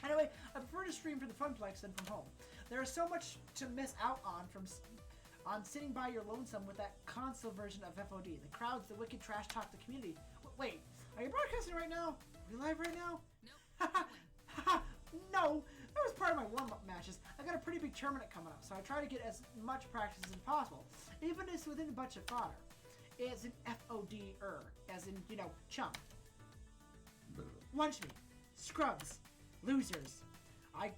Anyway, I prefer to stream from the Funplex than from home. There is so much to miss out on sitting by your lonesome with that console version of FOD. The crowds, the wicked trash talk, the community. Wait, are you broadcasting right now? Are we live right now? Nope. No, that was part of my warm-up matches. I got a pretty big tournament coming up, so I try to get as much practice as possible. Even if it's within a bunch of fodder. It's an FOD-er, as in, you know, chum. Lunch meat. Scrubs. Losers. I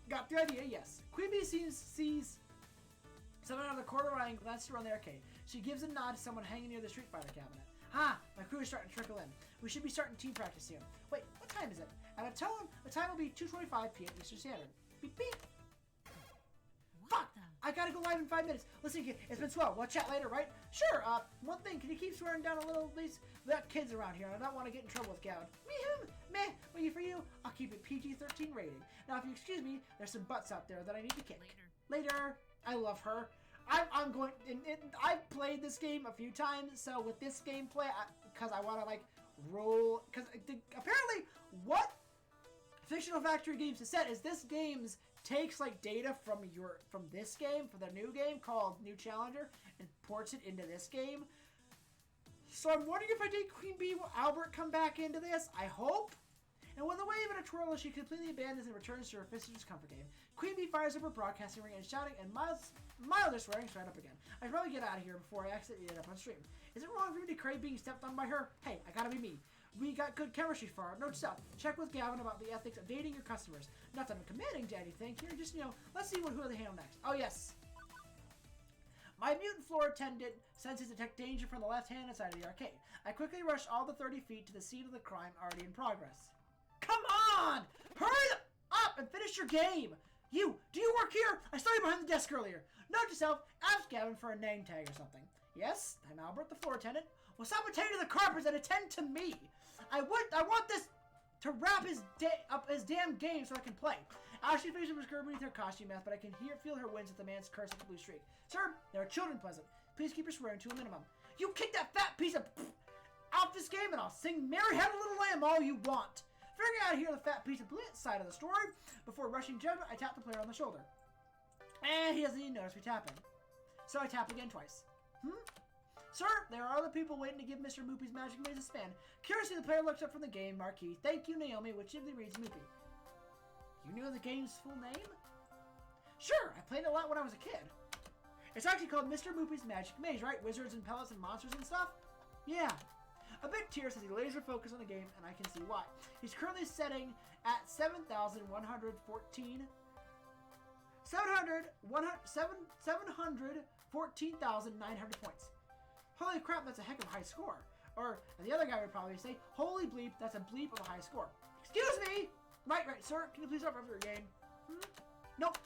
got the idea, yes. Queen Bee sees someone out of the corner eye and glances around the arcade. She gives a nod to someone hanging near the Street Fighter cabinet. Ha! My crew is starting to trickle in. We should be starting team practice soon. Wait, what time is it? And I tell him the time will be 2:25 p.m. Eastern Standard. Beep beep. Fuck! I gotta go live in 5 minutes. Listen, kid, it's been swell. We'll chat later, right? Sure. One thing, can you keep swearing down a little, please? We got kids around here, and I don't want to get in trouble with Gavin. Meh. Well, for you, I'll keep it PG-13 rating. Now, if you excuse me, there's some butts out there that I need to kick. Later. I love her. I'm going. I've played this game a few times, so with this gameplay, because I want to like roll. Because apparently, what Fictional Factory Games has said is this game's takes like data from this game, for the new game called New Challenger, and ports it into this game. So I'm wondering if I did Queen Bee, will Albert come back into this? I hope. And with a wave and a twirl as she completely abandons and returns to her Fist of Discomfort game, Queen Bee fires up her broadcasting ring and shouting and milder swearing straight up again. I should probably get out of here before I accidentally end up on stream. Is it wrong for me to crave being stepped on by her? Hey, I gotta be me. We got good chemistry for it. Note to self, check with Gavin about the ethics of dating your customers. Not that I'm committing to anything here, just, you know, let's see who they handle next. Oh, yes. My mutant floor attendant senses detect danger from the left-hand side of the arcade. I quickly rush all the 30 feet to the scene of the crime already in progress. Come on! Hurry up and finish your game! Do you work here? I saw you behind the desk earlier. Note to self, ask Gavin for a name tag or something. Yes, I'm Albert, the floor attendant. Well, stop attending to the carpets and attend to me. I want this to wrap up his damn game so I can play. Ashley faces was beneath her costume mask, but I can feel her wince at the man's curse at the blue streak. Sir, there are children present. Please keep your swearing to a minimum. You kick that fat piece of out this game and I'll sing Mary Had a Little Lamb all you want. Figuring out here the fat piece of side of the story. Before rushing judgment, I tap the player on the shoulder. And he doesn't even notice me tapping. So I tap again twice. Sir, there are other people waiting to give Mr. Moopy's magic maze a spin. Curiously, the player looks up from the game marquee. Thank you, Naomi, which simply reads Moopy. You know the game's full name? Sure, I played it a lot when I was a kid. It's actually called Mr. Moopy's Magic Maze, right? Wizards and pellets and monsters and stuff? Yeah. A bit tears as he laser focuses on the game, and I can see why. He's currently setting at 7,114 points. Holy crap, that's a heck of a high score. Or, the other guy would probably say, holy bleep, that's a bleep of a high score. Excuse me! Right, sir, can you please stop over your game? Nope.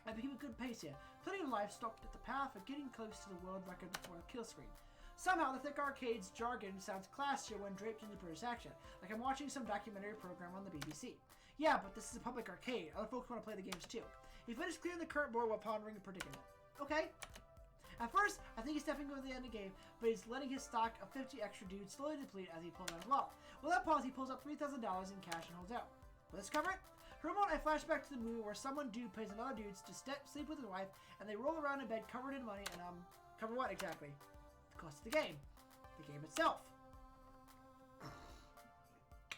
I became a good pace here. Plenty of life stopped at the path of getting close to the world record before the kill screen. Somehow, the thick arcade's jargon sounds classier when draped into British action, like I'm watching some documentary program on the BBC. Yeah, but this is a public arcade. Other folks want to play the games too. He finished clearing the current board while pondering a predicament. Okay. At first, I think he's stepping over the end of the game, but he's letting his stock of 50 extra dudes slowly deplete as he pulls out his wallet. Without pause, he pulls out $3,000 in cash and holds out. Will this cover it? For a moment, I flash back to the movie where someone dude pays another dude to sleep with his wife, and they roll around in bed covered in money and, cover what exactly? The cost of the game. The game itself.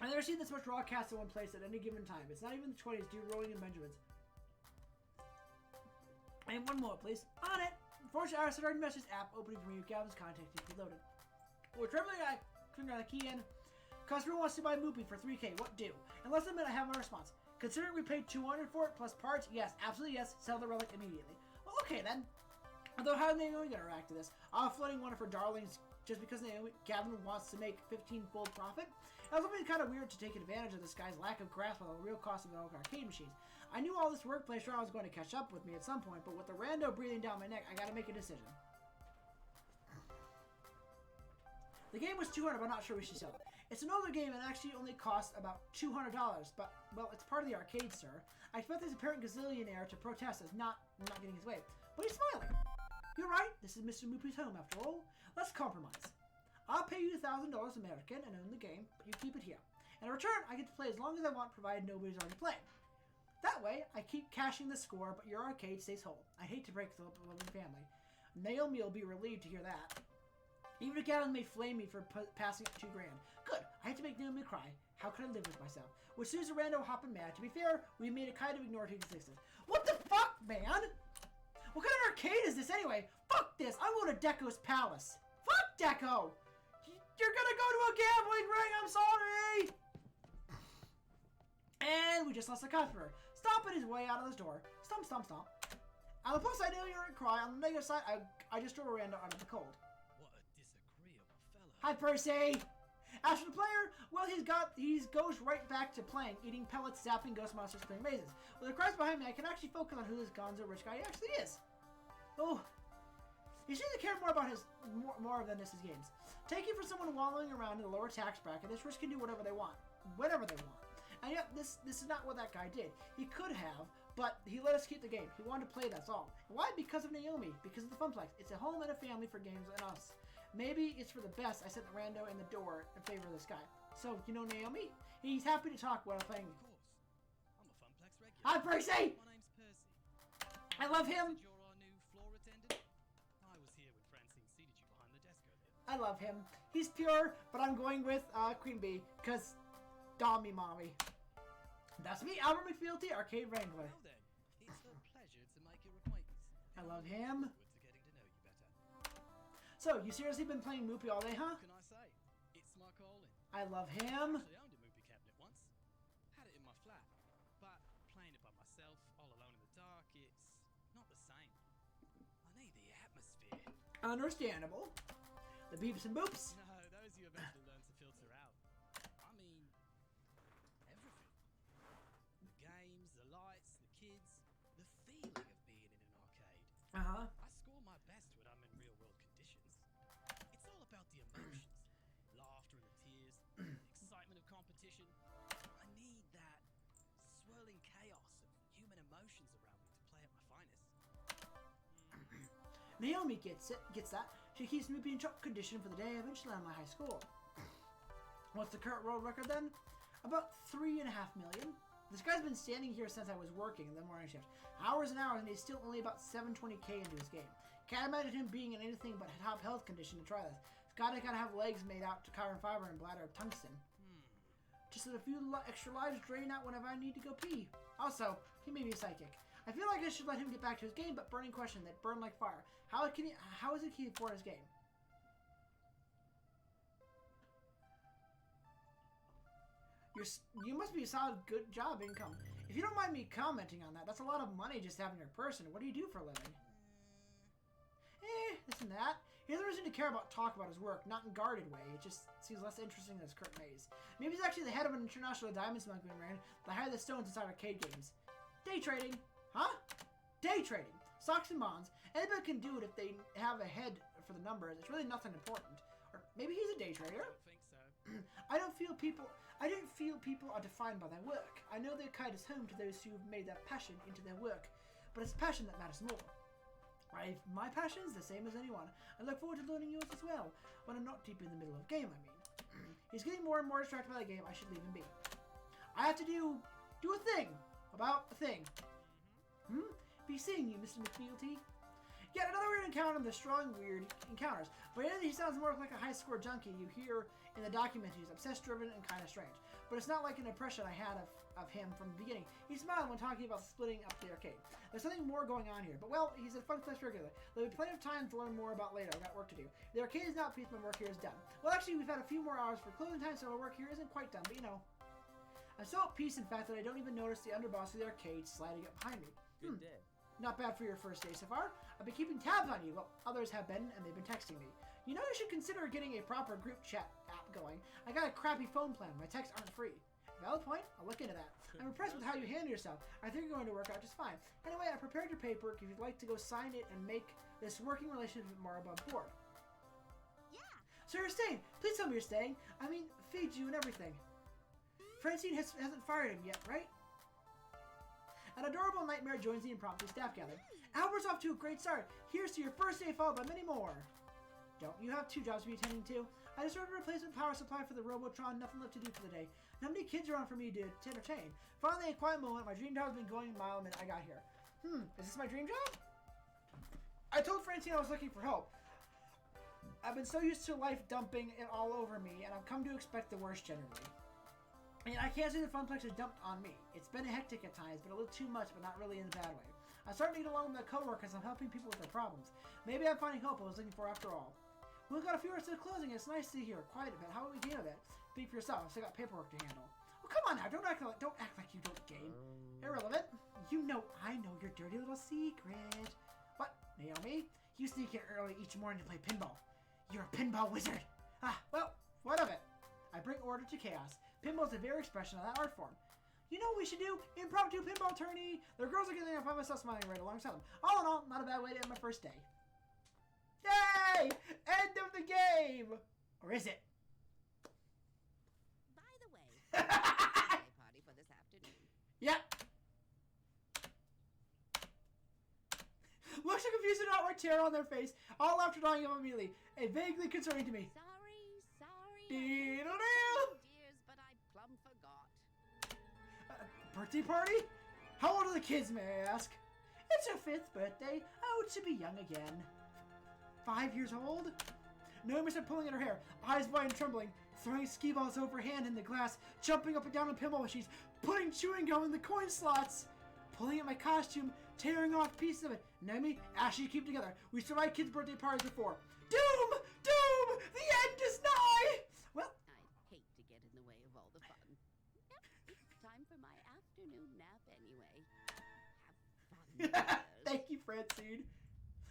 I've never seen this much raw cast in one place at any given time. It's not even the 20s, dude rolling in Benjamins. And one more, please. On it! Unfortunately, our starting message app opening for me with Gavin's contact is reloaded. We're trembling, I click on the key in. Customer wants to buy Moopy for 3K. What do? In less than a minute, I have my response. Considering we paid 200 for it plus parts, yes, absolutely yes. Sell the relic immediately. Well, okay then. Although how Naomi gonna react to this? Offloading one of her darlings just because Gavin wants to make 15-fold profit? It was something kind of weird to take advantage of this guy's lack of grasp on the real cost of the arcade machines. I knew all this workplace drama was going to catch up with me at some point, but with the rando breathing down my neck, I gotta make a decision. The game was $200, but I'm not sure we should sell it. It's an older game and actually only costs about $200, but, well, it's part of the arcade, sir. I expect this apparent gazillionaire to protest as not getting his way, but he's smiling. You're right, this is Mr. Moopy's home after all. Let's compromise. I'll pay you $1,000 American and own the game, but you keep it here. In return, I get to play as long as I want, provided nobody's already playing. That way, I keep cashing the score, but your arcade stays whole. I hate to break the loving family. Naomi will be relieved to hear that. Even if Gavin may flame me for passing up $2 grand. Good, I hate to make Naomi cry. How could I live with myself? With Susan Rando hopping mad. To be fair, we made it kind of ignore his existence. What the fuck, man? What kind of arcade is this anyway? Fuck this! I'm going to Deco's palace. Fuck Deco! You're gonna go to a gambling ring, I'm sorry! And we just lost a customer. Stomping his way out of this door. Stomp, stomp, stomp. On the plus side, you're gonna cry. On the negative side, I just drove Rando out of the cold. What a disagreeable fellow. Hi, Percy! As for the player, well, he goes right back to playing, eating pellets, zapping ghost monsters, playing mazes. With the cries behind me, I can actually focus on who this gonzo rich guy actually is. Oh, he seems to care more about his more than his games. Taking for someone wallowing around in the lower tax bracket, this rich can do whatever they want, whenever they want. And yet, this is not what that guy did. He could have, but he let us keep the game. He wanted to play, that's all. Why? Because of Naomi. Because of the Funplex. It's a home and a family for games and us. Maybe it's for the best I sent the rando in the door in favor of this guy. So, you know Naomi? He's happy to talk while playing. Of course. I'm a Funplex regular. Hi, Percy! My name's Percy. I love him. You're our new floor attendant? I was here when Francine seated you behind the desk earlier. I love him. He's pure, but I'm going with Queen Bee, because Dommy Mommy. That's me, Albert McFealty, Arcade Wrangler. Well then, it's a pleasure to make your acquaintance. I love him. Look forward to getting to know you better. So, you seriously been playing Moopy all day, huh? What can I say? It's my calling. I love him. I owned a Moopy cabinet once. Had it in my flat. But playing it by myself, all alone in the dark, it's not the same. I need the atmosphere. Understandable. The beeps and boops. No, those you eventually learn to filter out. I mean, everything. The games, the lights, the kids, the feeling of being in an arcade. Uh-huh. I score my best when I'm in real-world conditions. It's all about the emotions. Laughter and the tears, excitement of competition. I need that swirling chaos of human emotions around me to play at my finest. Naomi gets that. She keeps Moopy in top condition for the day I eventually land my high school. What's the current world record then? About 3.5 million. This guy's been standing here since I was working in the morning shift. Hours and hours, and he's still only about 720k into his game. Can't imagine him being in anything but top health condition to try this. He's gotta have legs made out to carbon fiber and bladder of tungsten. Just let a few extra lives drain out whenever I need to go pee. Also, he may be psychic. I feel like I should let him get back to his game, but burning question that burned like fire. How is it key for his game? You must be a solid, good job income. If you don't mind me commenting on that, that's a lot of money just having your person. What do you do for a living? This and that. He has no reason to care about talk about his work, not in guarded way. It just seems less interesting than his current maze. Maybe he's actually the head of an international diamond smuggling ring that hide the stones inside arcade games. Day trading. Huh? Day trading. Stocks and bonds. Anybody can do it if they have a head for the numbers. It's really nothing important. Or maybe he's a day trader. I don't think so. I don't feel people are defined by their work. I know their kite is home to those who've made their passion into their work, but it's passion that matters more. My passion's the same as anyone. I look forward to learning yours as well, when I'm not deep in the middle of a game, I mean. He's getting more and more distracted by the game. I should leave him be. I have to do a thing about a thing. Be seeing you, Mr. McFealty. Yet another weird encounter in the strong weird encounters. But he sounds more like a high score junkie you hear in the documentaries, obsessed, driven, and kind of strange. but it's not like an impression I had of him from the beginning. He smiled when talking about splitting up the arcade. There's something more going on here, but well, he's a fun place regular. There'll be plenty of time to learn more about later. I've got work to do. The arcade is now at peace, my work here is done. Well, actually, we've had a few more hours for closing time, so my work here isn't quite done, but you know. I'm so at peace, in fact, that I don't even notice the underboss of the arcade sliding up behind me. Good day. Not bad for your first day so far. I've been keeping tabs on you. Well, others have been, and they've been texting me. You know, you should consider getting a proper group chat app going. I got a crappy phone plan. My texts aren't free. Valid point. I'll look into that. I'm impressed with how you handle yourself. I think you're going to work out just fine. Anyway, I prepared your paperwork if you'd like to go sign it and make this working relationship more above board. Yeah. So you're staying. Please tell me you're staying. I mean, feed you and everything. Francine hasn't fired him yet, right? An adorable nightmare joins the impromptu staff gathering. Albert's off to a great start. Here's to your first day followed by many more. Don't you have 2 jobs to be attending to? I just ordered a replacement power supply for the Robotron. Nothing left to do for the day. Not many kids around for me to entertain. Finally, a quiet moment. My dream job has been going a mile a minute I got here. Is this my dream job? I told Francine I was looking for help. I've been so used to life dumping it all over me, and I've come to expect the worst generally. I mean, I can't say the Funplex is dumped on me. It's been hectic at times, but a little too much, but not really in a bad way. I'm starting to get along with my coworkers. I'm helping people with their problems. Maybe I'm finding hope I was looking for after all. We've got a few hours to the closing. It's nice to hear. Quiet a bit. How about we deal with it? Speak for yourself. I still got paperwork to handle. Oh, come on now. Don't act like you don't game. Irrelevant. You know I know your dirty little secret. What, Naomi? You sneak in early each morning to play pinball. You're a pinball wizard. Ah, well, what of it? I bring order to chaos. Pinball is a very expression of that art form. You know what we should do? Impromptu pinball tourney. The girls are getting up. I find myself smiling right alongside them. All in all, not a bad way to end my first day. Yay! End of the game! Or is it? By the way, birthday party for this afternoon. Yep. Looks of confusion and outright terror on their face, all after dying of immediately. And vaguely concerning to me. Sorry. Deedle-doo! Dears, but I plumb forgot. Birthday party? How old are the kids, may I ask? It's her 5th birthday. Oh, it should be young again. 5 years old? Naomi started pulling at her hair, eyes wide and trembling, throwing ski balls over her hand in the glass, jumping up and down on pinball machines, putting chewing gum in the coin slots, pulling at my costume, tearing off pieces of it. Naomi, Ashley, keep together. We survived kids' birthday parties before. Doom! Doom! The end is nigh! Well, I'd hate to get in the way of all the fun. Yep, it's time for my afternoon nap anyway. Have fun. thank you, Francine.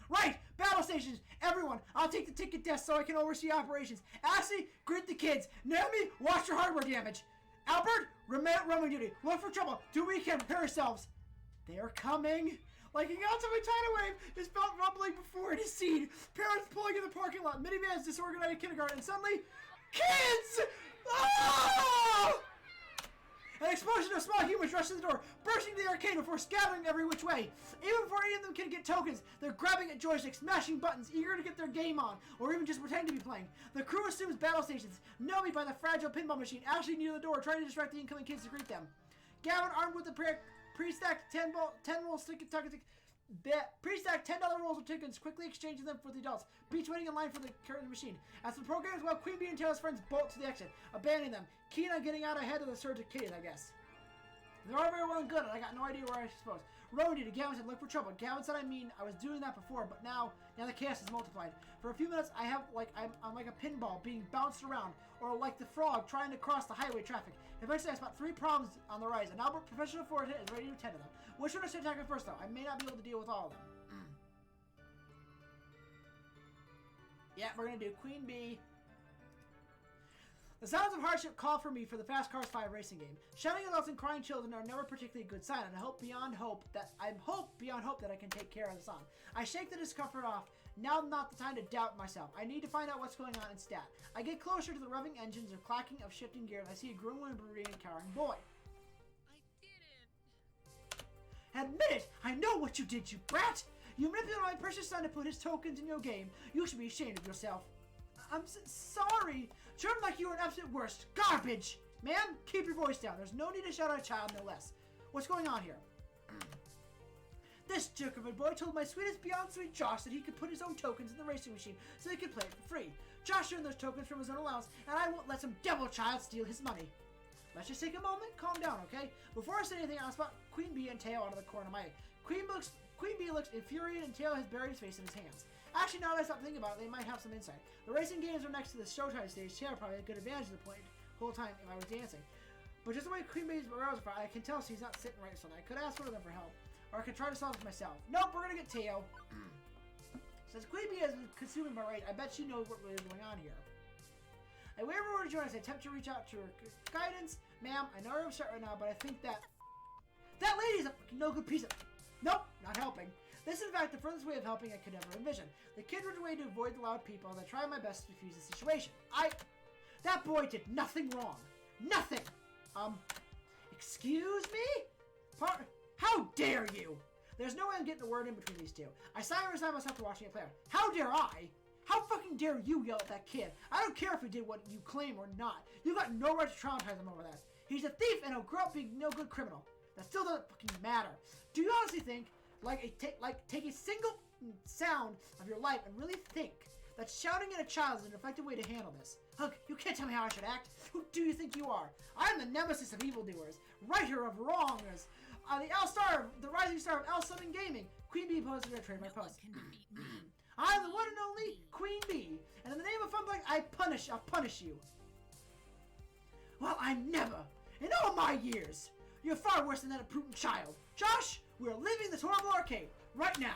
Right! Battle stations! Everyone, I'll take the ticket desk so I can oversee operations. Ashley, greet the kids. Naomi, watch for hardware damage. Albert, roaming duty. Look for trouble. Do what we can. Prepare yourselves. They're coming. Like an outside tidal wave is felt rumbling before it is seen. Parents pulling in the parking lot. Minivans disorganized kindergarten. And suddenly, kids! Ah! An explosion of small humans rush to the door, bursting into the arcade before scattering every which way. Even before any of them can get tokens, they're grabbing at joysticks, smashing buttons, eager to get their game on, or even just pretend to be playing. The crew assumes battle stations, Naomi by the fragile pinball machine, Ashley near the door, trying to distract the incoming kids to greet them. Gavin armed with the pre-stacked 10 roll stick pre-stacked $10 rolls of tickets, quickly exchanging them for the adults. Peach waiting in line for the curtain machine. As the programs, while Queen Bee and Taylor's friends bolt to the exit, abandoning them, keen on getting out ahead of the surge of kitties, I guess. They're all very well and good, and I got no idea where I suppose. Rowan did. Gavin said, look for trouble. Gavin said, I was doing that before, but now the chaos is multiplied. For a few minutes, I'm like a pinball being bounced around, or like the frog trying to cross the highway traffic. Eventually, I spot 3 problems on the rise, and Albert, professional forward is ready to attend to them. Which one should I tackle first, though? I may not be able to deal with all of them. Yeah, we're gonna do Queen Bee. The sounds of hardship call for me for the Fast Cars 5 racing game. Shouting adults and crying children are never particularly a good sign, and I hope beyond hope that I can take care of the song. I shake the discomfort off. Now not the time to doubt myself. I need to find out what's going on in stat. I get closer to the revving engines or clacking of shifting gear, and I see a grim woman brooding and cowering boy. I didn't. Admit it! I know what you did, you brat! You manipulated my precious son to put his tokens in your game. You should be ashamed of yourself. I'm sorry. Treat him like you were an absolute worst. Garbage! Ma'am, keep your voice down. There's no need to shout at a child, no less. What's going on here? This jerk of a boy told my sweetest beyond sweet Josh that he could put his own tokens in the racing machine so he could play it for free. Josh earned those tokens from his own allowance, and I won't let some devil child steal his money. Let's just take a moment, calm down, okay? Before I say anything, I'll spot Queen Bee and Teo out of the corner of my eye. Queen Bee looks infuriated and Teo has buried his face in his hands. Actually, now that I stop thinking about it, they might have some insight. The racing games are next to the Showtime stage. Teo probably had good advantage of the point the whole time if I was dancing. But just the way Queen Bee's aroused, I can tell she's not sitting right, so I could ask one of them for help. Or I could try to solve it myself. Nope, we're gonna get Teo. Since Queen Bee is consuming my rage, I bet she knows what really is going on here. I wave her over to join us. I attempt to reach out to her guidance. Ma'am, I know you're upset right now, but I think that lady's a no good piece of... Nope, not helping. This is in fact the furthest way of helping I could ever envision. The kid ran away to avoid the loud people, and I tried my best to defuse the situation. That boy did nothing wrong. Nothing! Excuse me? How dare you? There's no way I'm getting a word in between these two. I sigh and resign myself to watching it play out. How dare I? How fucking dare you yell at that kid? I don't care if he did what you claim or not. You got no right to traumatize him over that. He's a thief and he'll grow up being no good criminal. That still doesn't fucking matter. Do you honestly think, take a single sound of your life and really think that shouting at a child is an effective way to handle this? Look, you can't tell me how I should act. Who do you think you are? I'm the nemesis of evildoers, righter of wrongers, the rising star of L Summon Gaming. Queen Bee posted their trademark post. I'm the one and only Queen Bee, and in the name of Funblank, I'll punish you. Well, I never, in all my years, you're far worse than that imprudent child. Josh, we're leaving this horrible arcade, right now.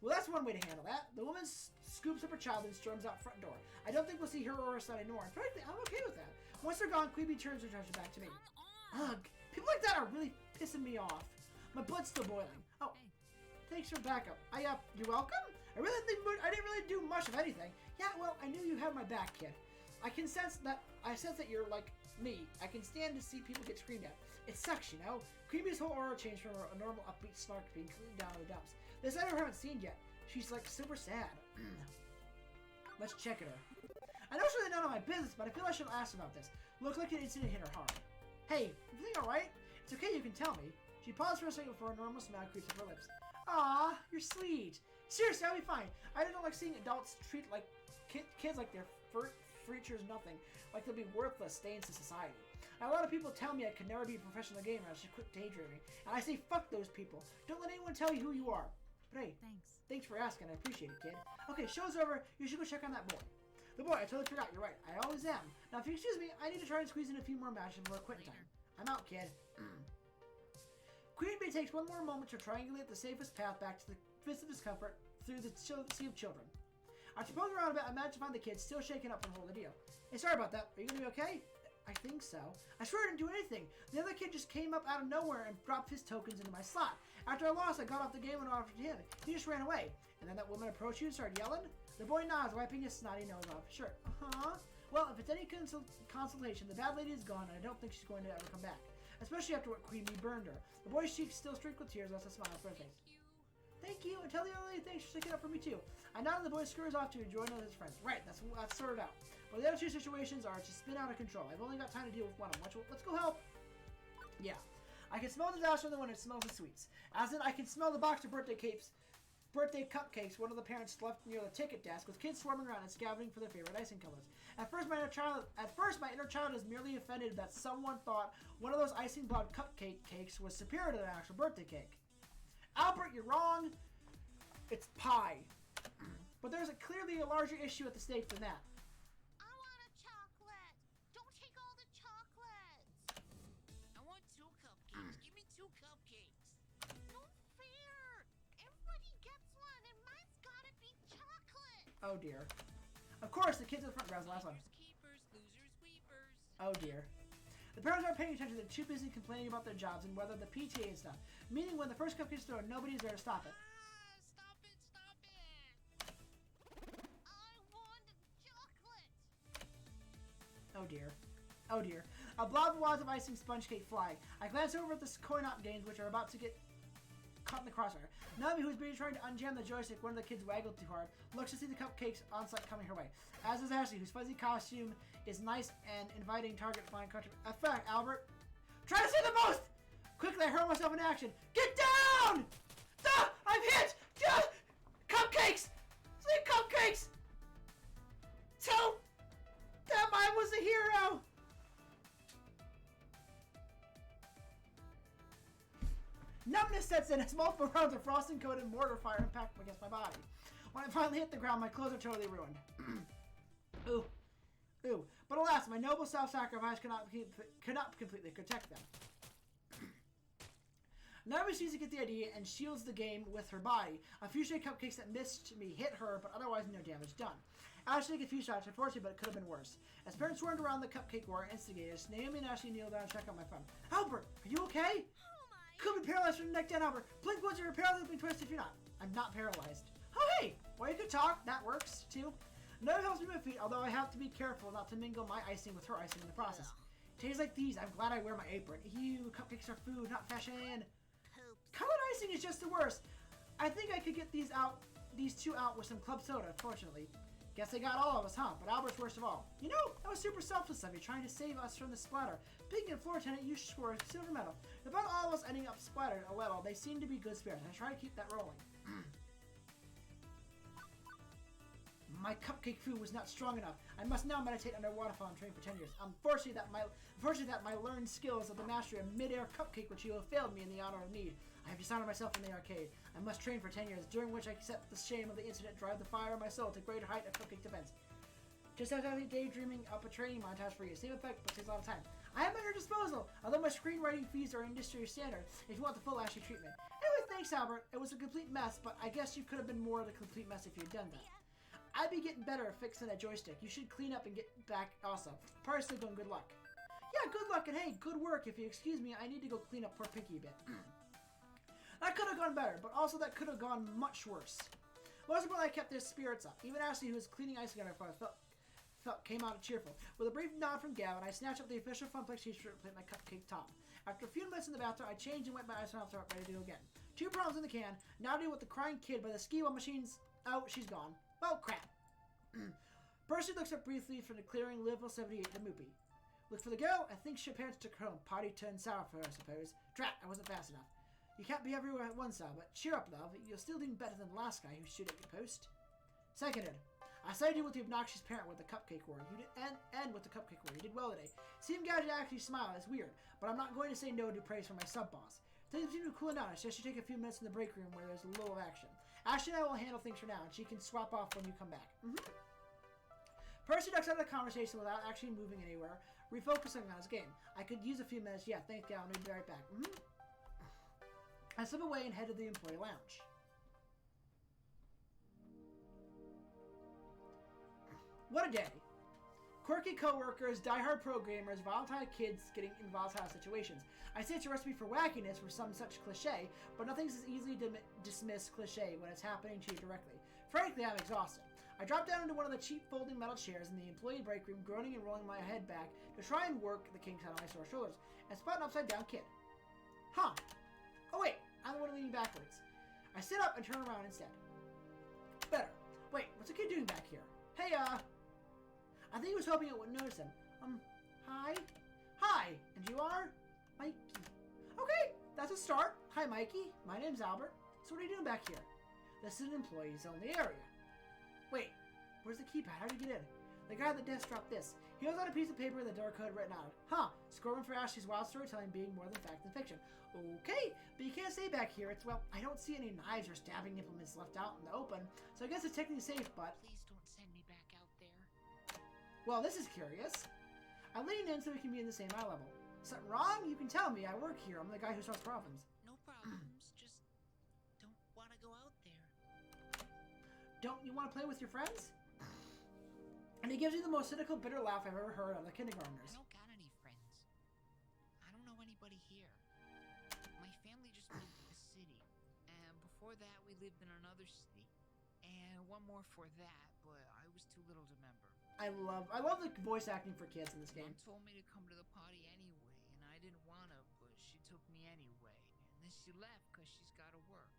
Well, that's one way to handle that. The woman scoops up her child and storms out front door. I don't think we'll see her or her son anymore. In fact, I'm okay with that. Once they're gone, Queen Bee turns her attention back to me. Ugh, people like that are really pissing me off. My blood's still boiling. Oh, thanks for backup. You're welcome? I didn't really do much of anything. Yeah, well, I knew you had my back, kid. I sense that you're like me. I can stand to see people get screamed at. It sucks, you know? Queen Bee's whole aura changed from a normal upbeat snark to being completely down in the dumps. This I haven't seen yet. She's like super sad. Let's check at her. I know it's really none of my business, but I feel I should ask about this. Looks like an incident hit her hard. Hey, everything alright? It's okay, you can tell me. She paused for a second before a normal smile creeps up her lips. Aw, you're sweet. Seriously, I'll be fine. I don't like seeing adults treat like kids like they're creatures nothing, like they'll be worthless stains to society. Now, a lot of people tell me I could never be a professional gamer. I should quit daydreaming, and I say fuck those people. Don't let anyone tell you who you are. But hey, thanks for asking. I appreciate it, kid. Okay, show's over. You should go check on that boy. The boy, I totally forgot. You're right. I always am. Now, if you excuse me, I need to try and squeeze in a few more matches before quitting time. I'm out, kid. Queen Bee takes one more moment to triangulate the safest path back to the fist of discomfort through the sea of children. After poking around a bit, I managed to find the kid still shaken up from the whole deal. Hey, sorry about that. Are you gonna be okay? I think so. I swear I didn't do anything. The other kid just came up out of nowhere and dropped his tokens into my slot. After I lost, I got off the game and offered to him. He just ran away. And then that woman approached you and started yelling? The boy nods, wiping his snotty nose off. Sure. Well, if it's any consolation, the bad lady is gone, and I don't think she's going to ever come back. Especially after what Queen Bee burned her. The boy's cheeks still streaked with tears, left a smile for her face. Thank you, and tell the other lady thanks for sticking up for me too. I nodded. The boy scurries off to join with his friends. Right, that's sorted out. But the other two situations are just spin out of control. I've only got time to deal with one of them. Let's go help. Yeah. I can smell disaster when it smells of sweets. As in, I can smell the box of birthday cupcakes one of the parents left near the ticket desk, with kids swarming around and scavenging for their favorite icing colors. At first, my inner child is merely offended that someone thought one of those icing blob cupcakes was superior to the actual birthday cake. Albert, you're wrong. It's pie. But there's clearly a larger issue at the stake than that. I want a chocolate. Don't take all the chocolates. I want 2 cupcakes. Give me 2 cupcakes. No fair. Everybody gets one, and mine's gotta be chocolate. Oh dear. Of course, the kids in the front grabs the last one. Keepers, losers, weepers. Oh dear. The parents aren't paying attention. They're too busy complaining about their jobs and whether the PTA and stuff. Meaning when the first cupcake's thrown, nobody's there to stop it. Stop it, stop it. I want chocolate. Oh dear. Oh dear. A blob of wads of icing sponge cake fly. I glance over at the coin-op games, which are about to get caught in the crosshair. Nami, who's busy trying to unjam the joystick, one of the kids waggled too hard, looks to see the cupcakes on site coming her way. As is Ashley, whose fuzzy costume is nice and inviting target flying country. In fact, Albert, try to see the most! Quickly, I hurl myself into action. Get down! Ah, I'm hit! Cupcakes! Sweet cupcakes! Tell that I was a hero! Numbness sets in as multiple rounds of frosting-coated mortar fire impact against my body. When I finally hit the ground, my clothes are totally ruined. Ooh. Ooh. But alas, my noble self-sacrifice cannot completely protect them. Naomi seems to get the idea and shields the game with her body. A few stray cupcakes that missed me hit her, but otherwise no damage done. Ashley took a few shots, unfortunately, but it could have been worse. As parents swarmed around the cupcake war and instigators, Naomi and Ashley kneeled down and checked on my phone. Albert, are you okay? Oh my. Could be paralyzed from the neck down, Albert. Blink once you're paralyzed, blink twice if you're not. I'm not paralyzed. Oh, hey! Well, you could talk. That works, too. None helps me with my feet, although I have to be careful not to mingle my icing with her icing in the process. Days like these, I'm glad I wear my apron. Ew, cupcakes are food, not fashion. Colored icing is just the worst. I think I could get these two out with some club soda, fortunately. Guess they got all of us, huh? But Albert's worst of all. You know, that was super selfless of you, trying to save us from the splatter. Speaking of floor attendant, you scored silver medal. About all of us ending up splattered a little, they seem to be good spirits. I try to keep that rolling. My cupcake food was not strong enough. I must now meditate under a waterfall and train for 10 years. Unfortunately, that my learned skills of the mastery of mid-air cupcake, which you have failed me in the honor of need. I have dishonored myself in the arcade. I must train for 10 years, during which I accept the shame of the incident, drive the fire of my soul to greater height of cupcake defense. Just as I was daydreaming up a training montage for you. Same effect, but takes a lot of time. I am at your disposal, although my screenwriting fees are industry standard, if you want the full Ashley treatment. Anyway, thanks, Albert. It was a complete mess, but I guess you could have been more of a complete mess if you had done that. I'd be getting better at fixing that joystick. You should clean up and get back also. Party's still going, good luck. Yeah, good luck, and hey, good work. If you excuse me, I need to go clean up poor Pinky a bit. That could have gone better, but also that could have gone much worse. Most of all, I kept their spirits up. Even Ashley, who was cleaning icing on her phone, came out cheerful. With a brief nod from Gavin, I snatched up the official Funplex t-shirt and played my cupcake top. After a few minutes in the bathroom, I changed and went my ice off, ready to go again. 2 problems in the can. Now deal with the crying kid by the ski while machines. Oh, she's gone. Well, crap. Percy looks up briefly from the clearing level 78 to Moopy. Look for the girl. I think her parents took her home. Potty turned sour for her, I suppose. Drat, I wasn't fast enough. You can't be everywhere at once, Albert. Cheer up, love. You're still doing better than the last guy who stood at your post. Seconded. I sided you with the obnoxious parent with the cupcake war. You did, and with the cupcake war. You did well today. Seeing guys actually smile is weird, but I'm not going to say no to praise from my sub-boss. Things seem to be cooling down. It's just you take a few minutes in the break room where there's a little action. Ashley and I will handle things for now, and she can swap off when you come back. Percy ducks out of the conversation without actually moving anywhere, refocusing on his game. I could use a few minutes. Yeah, thanks, Gal. I'll be right back. I slip away and head to the employee lounge. What a day. Quirky co-workers, die-hard programmers, volatile kids getting in volatile situations. I say it's a recipe for wackiness for some such cliche, but nothing's as easily dismissed cliche when it's happening to you directly. Frankly, I'm exhausted. I drop down into one of the cheap folding metal chairs in the employee break room, groaning and rolling my head back to try and work the kinks out of my sore shoulders, and spot an upside-down kid. Huh. Oh wait, I'm the one leaning backwards. I sit up and turn around instead. Better. Wait, what's the kid doing back here? Hey, I think he was hoping it wouldn't notice him. Hi? Hi, and you are? Mikey. Okay, that's a start. Hi, Mikey. My name's Albert. So what are you doing back here? This is an employees-only area. Wait, where's the keypad? How do you get in? The guy at the desk dropped this. He holds out a piece of paper with a door code written on it. Huh, score one for Ashley's wild storytelling being more than fact than fiction. Okay, but you can't stay back here. It's, well, I don't see any knives or stabbing implements left out in the open, so I guess it's technically safe, but... Please don't send me back out there. Well, this is curious. I lean in so we can be in the same eye level. Something wrong? You can tell me. I work here. I'm the guy who solves problems. No problems, just don't want to go out there. Don't you want to play with your friends? And he gives you the most cynical, bitter laugh I've ever heard on the kindergartners. I don't got any friends. I don't know anybody here. My family just moved to the city. And before that, we lived in another city. And one more for that, but I was too little to remember. I love the voice acting for kids in this game. Mom told me to come to the party anyway, and I didn't want to, but she took me anyway. And then she left because she's got to work.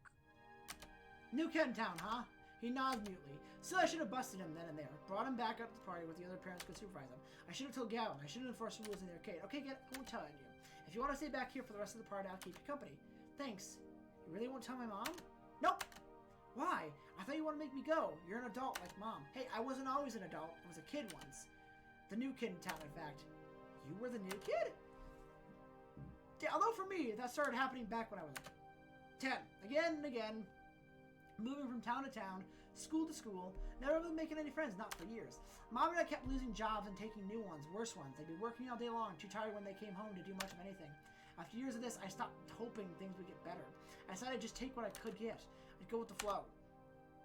New kid in town, huh? He nods mutely. Still, I should have busted him then and there. Brought him back up to the party where the other parents could supervise him. I should have told Gavin. I shouldn't enforce the rules in the arcade. Okay, I won't tell you. If you want to stay back here for the rest of the party, I'll keep you company. Thanks. You really won't tell my mom? Nope. Why? I thought you wanted to make me go. You're an adult like Mom. Hey, I wasn't always an adult. I was a kid once. The new kid in town, in fact. You were the new kid? Yeah, although for me, that started happening back when I was 10. Again and again. Moving from town to town, school to school, never really making any friends, not for years. Mom and I kept losing jobs and taking new ones, worse ones. They'd be working all day long, too tired when they came home to do much of anything. After years of this, I stopped hoping things would get better. I decided to just take what I could get. I'd go with the flow.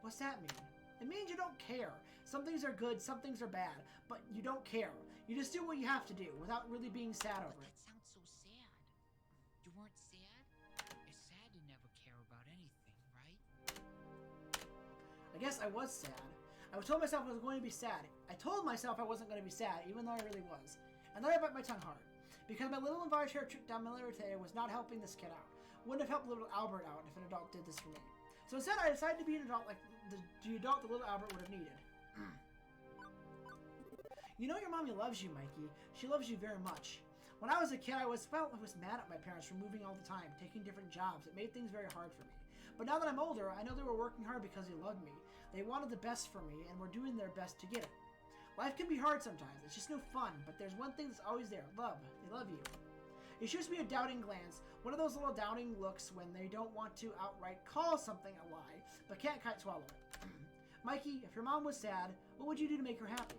What's that mean? It means you don't care. Some things are good, some things are bad, but you don't care. You just do what you have to do without really being sad over it. That sounds so sad. You weren't sad? It's sad to never care about anything, right? I guess I was sad. I told myself I was going to be sad. I told myself I wasn't going to be sad, even though I really was. And then I bit my tongue hard. Because my little involuntary trip down memory lane was not helping this kid out. Wouldn't have helped little Albert out if an adult did this for me. So instead, I decided to be an adult like the adult that little Albert would have needed. You know your mommy loves you, Mikey. She loves you very much. When I was a kid, I was mad at my parents for moving all the time, taking different jobs. It made things very hard for me. But now that I'm older, I know they were working hard because they loved me. They wanted the best for me, and were doing their best to get it. Life can be hard sometimes. It's just no fun, but there's one thing that's always there. Love. They love you. It shoots me a doubting glance, one of those little doubting looks when they don't want to outright call something a lie, but can't quite swallow it. Mikey, if your mom was sad, what would you do to make her happy?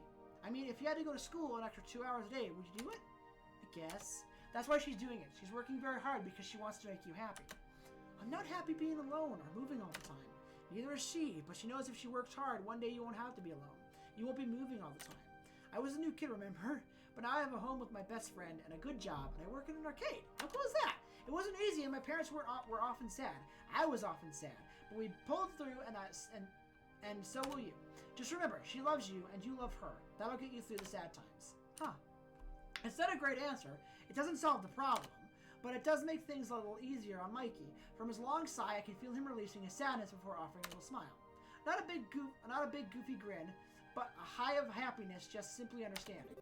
I mean, if you had to go to school an extra 2 hours a day, would you do it? I guess. That's why she's doing it. She's working very hard because she wants to make you happy. I'm not happy being alone or moving all the time. Neither is she, but she knows if she works hard, one day you won't have to be alone. You won't be moving all the time. I was a new kid, remember? But now I have a home with my best friend and a good job, and I work in an arcade. How cool is that? It wasn't easy, and my parents were often sad. I was often sad, but we pulled through, and so will you. Just remember, she loves you, and you love her. That'll get you through the sad times. Huh. It's not a great answer. It doesn't solve the problem, but it does make things a little easier on Mikey. From his long sigh, I can feel him releasing his sadness before offering a little smile. Not a big goofy grin, but a high of happiness, just simply understanding.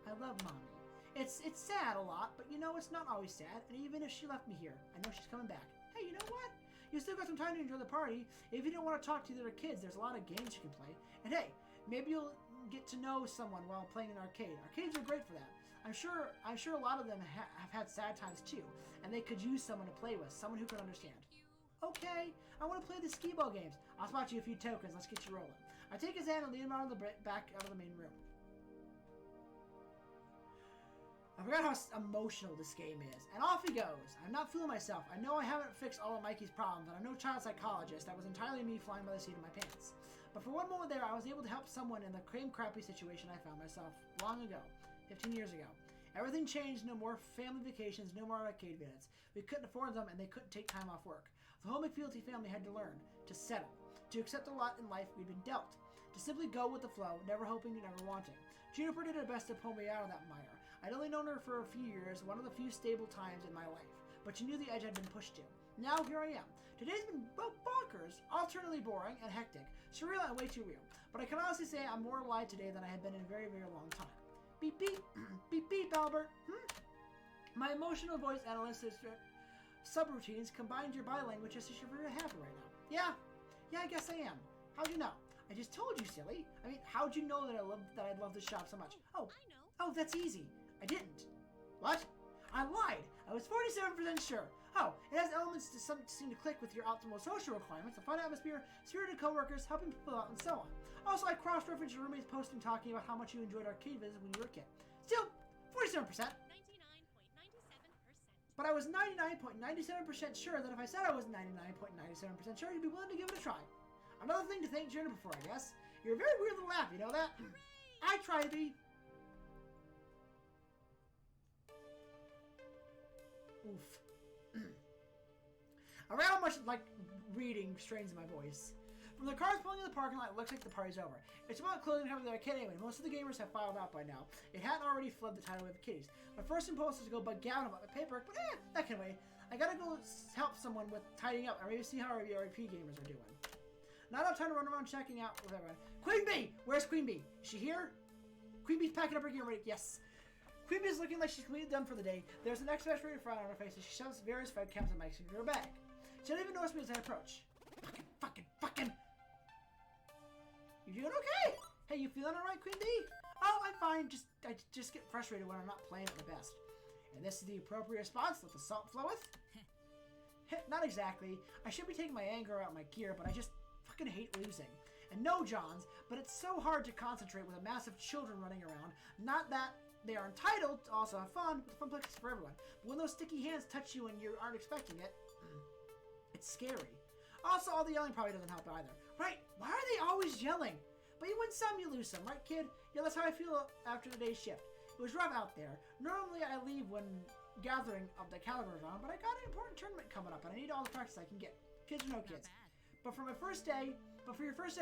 I love Mommy. It's sad a lot, but you know, it's not always sad, and even if she left me here, I know she's coming back. Hey, you know what? You still got some time to enjoy the party. If you don't want to talk to the other kids, there's a lot of games you can play. And hey, maybe you'll get to know someone while playing an arcade. Arcades are great for that. I'm sure a lot of them have had sad times too, and they could use someone to play with, someone who can understand. Okay, I want to play the skee-ball games. I'll spot you a few tokens. Let's get you rolling. I take his hand and lead him out of the back out of the main room. I forgot how emotional this game is. And off he goes. I'm not fooling myself. I know I haven't fixed all of Mikey's problems, and I'm no child psychologist. That was entirely me flying by the seat of my pants. But for one moment there, I was able to help someone in the crappy situation I found myself long ago, 15 years ago. Everything changed. No more family vacations, no more arcade visits. We couldn't afford them, and they couldn't take time off work. The whole McFealty family had to learn to settle, to accept a lot in life we'd been dealt, to simply go with the flow, never hoping and never wanting. Juniper did her best to pull me out of that mire. I'd only known her for a few years, one of the few stable times in my life, but she knew the edge I'd been pushed to. Now here I am. Today's been bonkers, alternately boring and hectic, surreal and way too real. But I can honestly say I'm more alive today than I have been in a very, very long time. Beep beep, beep beep, Albert. My emotional voice analysis subroutines combined your body language just as you're very happy right now. Yeah, I guess I am. How'd you know? I just told you, silly. I mean, how'd you know that I'd love this shop so much? Oh, I know. Oh, that's easy. I didn't. What? I lied. I was 47% sure. Oh, it has elements to seem to click with your optimal social requirements, a fun atmosphere, spirited coworkers, helping people out, and so on. Also, I cross-referenced your roommate's posting talking about how much you enjoyed arcade visits when you were a kid. Still, 47%. 99.97%. But I was 99.97% sure that if I said I was 99.97% sure, you'd be willing to give it a try. Another thing to thank Juniper for, I guess. You're a very weird little laugh, you know that? I try to be. Oof. I rattle much like reading strains in my voice. From the cars pulling in the parking lot, it looks like the party's over. It's about closing time of the arcade anyway. Most of the gamers have filed out by now. It hadn't already fled the tidal wave of kitties. My first impulse is to go bug Gavin about the paperwork, but that can wait. I gotta go help someone with tidying up, or maybe see how our RP gamers are doing. Not enough time to run around checking out with everyone. Queen Bee! Where's Queen Bee? Is she here? Queen Bee's packing up her gear ready. Yes. Queen Bee's looking like she's completely done for the day. There's an exasperated frown on her face as she shoves various webcams and mics into her bag. She doesn't even notice me as I approach. Fucking. You doing okay? Hey, you feeling alright, Queen Bee? Oh, I'm fine. I just get frustrated when I'm not playing at my best. And this is the appropriate response. Let the salt floweth. Not exactly. I should be taking my anger out on my gear, but I just fucking hate losing. And no, Johns, but it's so hard to concentrate with a mass of children running around. Not that they are entitled to also have fun, but the Funplex is for everyone. But when those sticky hands touch you and you aren't expecting it, it's scary. Also, all the yelling probably doesn't help either. Right, why are they always yelling? But you win some, you lose some, right, kid? Yeah, that's how I feel after the day's shift. It was rough out there. Normally, I leave when gathering of the caliber is on, but I got an important tournament coming up, and I need all the practice I can get. Kids or no kids. But for your first day,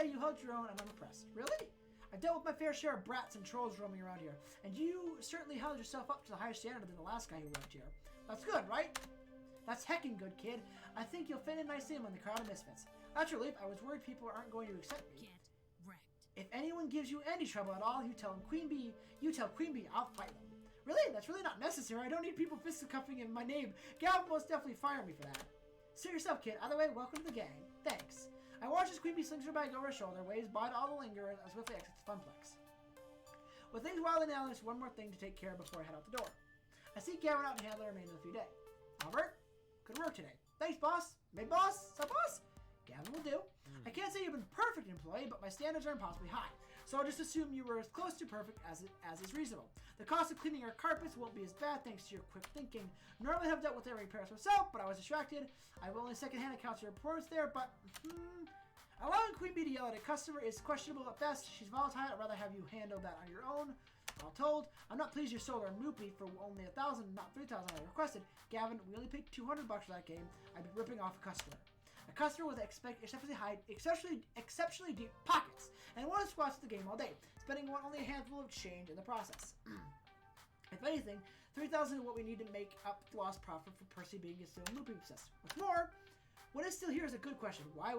you held your own, and I'm impressed. Really? I've dealt with my fair share of brats and trolls roaming around here, and you certainly held yourself up to the higher standard than the last guy who worked here. That's good, right? That's heckin' good, kid. I think you'll fit in nicely among the crowd of misfits. That's relief. I was worried people aren't going to accept me. Get wrecked. If anyone gives you any trouble at all, you tell Queen Bee, I'll fight them. Really? That's really not necessary. I don't need people fisticuffing in my name. Gal will most definitely fire me for that. Suit yourself, kid. Either way, welcome to the gang. Thanks. I watch as Queen Bee slings her bag over her shoulder, waves by to all the lingerers, and swiftly exits the Funplex. With things wildly now, there's one more thing to take care of before I head out the door. I see Gavin out and handle the remainder of the few days. Albert, good work today. Thanks, boss. Big boss? Sup, boss? Gavin will do. I can't say you've been a perfect employee, but my standards are impossibly high. So I'll just assume you were as close to perfect as is reasonable. The cost of cleaning our carpets won't be as bad thanks to your quick thinking. Normally I have dealt with their repairs myself, but I was distracted. I have only secondhand accounts of your reports there, but allowing Queen Bee to yell at a customer is questionable at best. She's volatile. I'd rather have you handle that on your own. All told, I'm not pleased you sold our Moopy for only 1,000, not 3,000 I requested. Gavin, we only paid $200 for that game. I'd be ripping off a customer. A customer with exceptionally deep pockets and one who squats at the game all day, spending only a handful of change in the process. If anything, 3,000 is what we need to make up the lost profit for Percy being still Moopy obsessed. What's more, what is still here is a good question. Why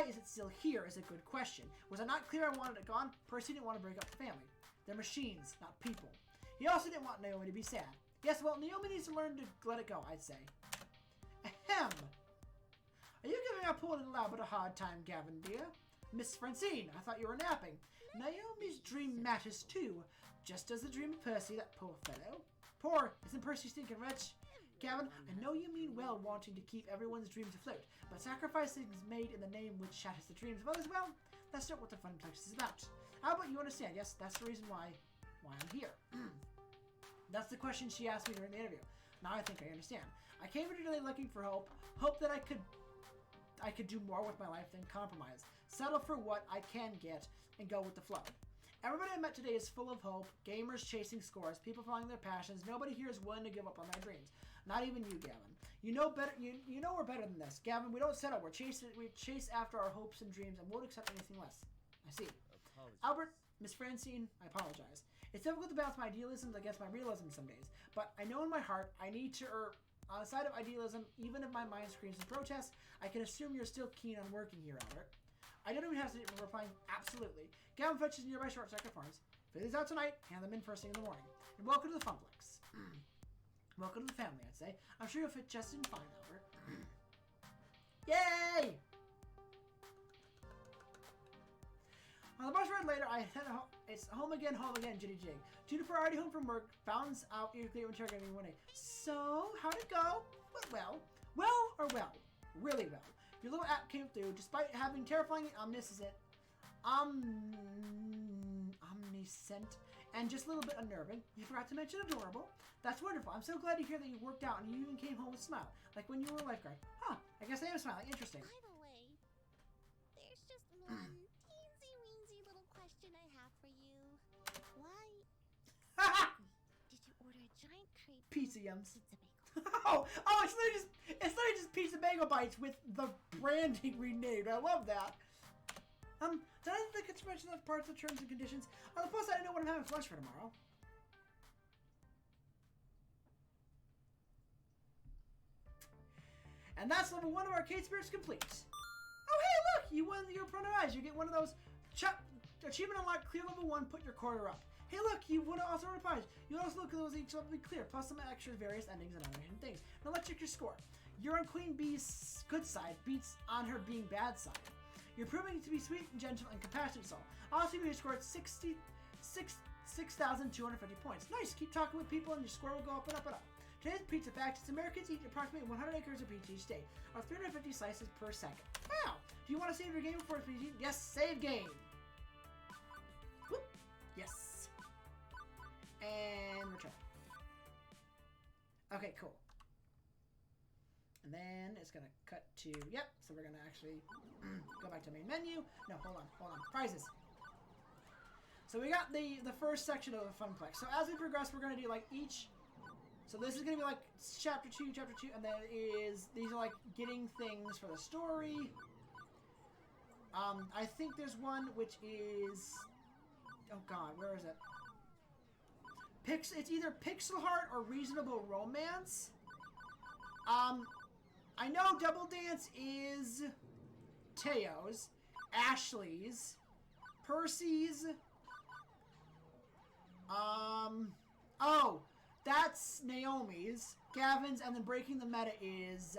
is it still here is a good question. Was I not clear I wanted it gone? Percy didn't want to break up the family. They're machines, not people. He also didn't want Naomi to be sad. Yes, well, Naomi needs to learn to let it go, I'd say. Ahem. Are you giving our poor little Albert a hard time, Gavin, dear? Miss Francine, I thought you were napping. Naomi's dream matters too, just as the dream of Percy, that poor fellow. Poor, isn't Percy stinking rich? Gavin, I know you mean well wanting to keep everyone's dreams afloat, but sacrificing is made in the name which shatters the dreams of others, well, that's not what the Funplex is about. Albert, you understand, yes, that's the reason why I'm here. That's the question she asked me during the interview. Now I think I understand. I came here today looking for hope that I could do more with my life than compromise. Settle for what I can get and go with the flow. Everybody I met today is full of hope, gamers chasing scores, people following their passions. Nobody here is willing to give up on their dreams. Not even you, Gavin. You know better. You know we're better than this, Gavin. We don't settle. We chase after our hopes and dreams and won't accept anything less. I see. Apologies. Albert, Miss Francine, I apologize. It's difficult to balance my idealisms against my realism some days, but I know in my heart I need to err on the side of idealism, even if my mind screams in protest. I can assume you're still keen on working here, Albert. I don't even have to replying absolutely. Gavin fetches nearby short circuit farms. If it is out tonight, hand them in first thing in the morning. And welcome to the Funplex. Welcome to the family, I'd say. I'm sure you'll fit just in fine, Albert. Yay! On the bus ride later, I head home. It's home again, jitty jig. Juniper already home from work, founds out eagerly interrogating me one day. So, how'd it go? Well, really well. Your little app came through, despite having terrifying omniscient, and just a little bit unnerving. You forgot to mention adorable. That's wonderful. I'm so glad to hear that you worked out and you even came home with a smile, like when you were a lifeguard. Huh, I guess I am smiling. Interesting. By the way, there's just one teensy-weensy little question I have for you. Why did you order a giant crate Pizza yums. pizza bagel? Oh, it's literally just pizza bagel bites with the branding renamed. I love that. Did I think it's mentioned enough parts of terms and conditions? On the plus side, I know what I'm having for lunch for tomorrow. And that's level 1 of Arcade Spirits complete. Oh, hey, look! You won your prize. You get one of those achievement unlocked, clear level 1, put your quarter up. Hey, look, you would also won a prize. You also look at those each level be clear, plus some extra various endings and other hidden things. Now let's check your score. You're on Queen Bee's good side, beats on her being bad side. You're proving to be sweet and gentle and compassionate soul. Also, you scored 6,250 points. Nice, keep talking with people and your score will go up and up and up. Today's pizza fact is Americans eat approximately 100 acres of pizza each day, or 350 slices per second. Wow! Do you want to save your game before it's eaten? Yes, save game! Whoop. Yes. And return. Okay, cool. And then it's gonna cut to, yep, so we're gonna actually go back to main menu. No, hold on, prizes. So we got the first section of the Funplex. So as we progress, we're gonna do like each, so this is gonna be like chapter 2, and then these are like getting things for the story. I think there's one which is, oh god, where is it? It's either Pixel Heart or Reasonable Romance. I know Double Dance is Teo's, Ashley's, Percy's. Oh, that's Naomi's, Gavin's, and then Breaking the Meta is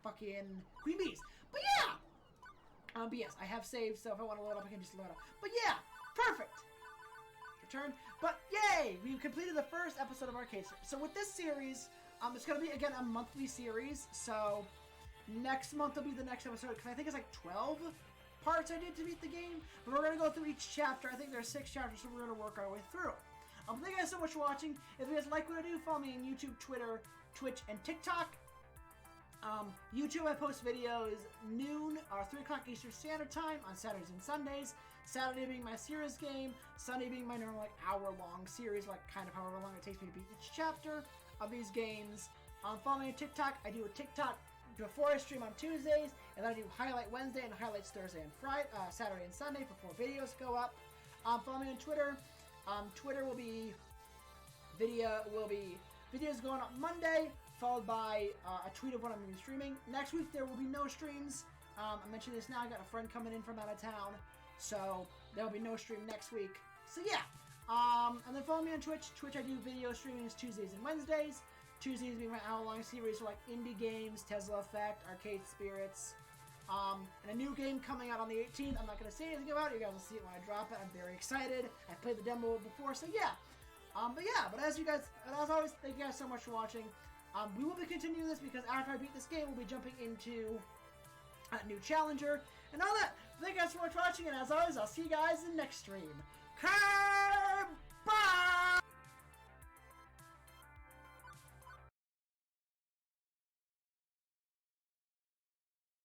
fucking Queen Bee's. But yeah, but yes, I have saved, so if I want to load up, I can just load up. But yeah, perfect. Return. But yay, we've completed the first episode of Arcade. So with this series, it's gonna be again a monthly series. So next month will be the next episode because I think it's like 12 parts I did to beat the game. But we're gonna go through each chapter. I think there's 6 chapters, so we're gonna work our way through. Thank you guys so much for watching. If you guys like what I do, follow me on YouTube, Twitter, Twitch, and TikTok. YouTube, I post videos noon or 3 o'clock Eastern Standard Time on Saturdays and Sundays. Saturday being my serious game, Sunday being my normal like hour-long series, like kind of however long it takes me to beat each chapter of these games. Follow me on TikTok. I do a TikTok before I stream on Tuesdays, and then I do Highlight Wednesday and Highlights Thursday and Friday, Saturday and Sunday before videos go up. Follow me on Twitter. Twitter will be videos going up Monday, followed by a tweet of what I'm going to be streaming. Next week there will be no streams. I mentioned this now. I got a friend coming in from out of town, so there will be no stream next week. So yeah, and then follow me on Twitch. Twitch I do video streamings Tuesdays and Wednesdays. Tuesdays being my hour-long series for like indie games, Tesla Effect, Arcade Spirits, and a new game coming out on the 18th. I'm not going to say anything about it. You guys will see it when I drop it. I'm very excited. I played the demo before, so yeah. But as always, thank you guys so much for watching. We will be continuing this because after I beat this game, we'll be jumping into a new challenger and all that. Thank you guys so much for watching, and as always, I'll see you guys in the next stream. Curb!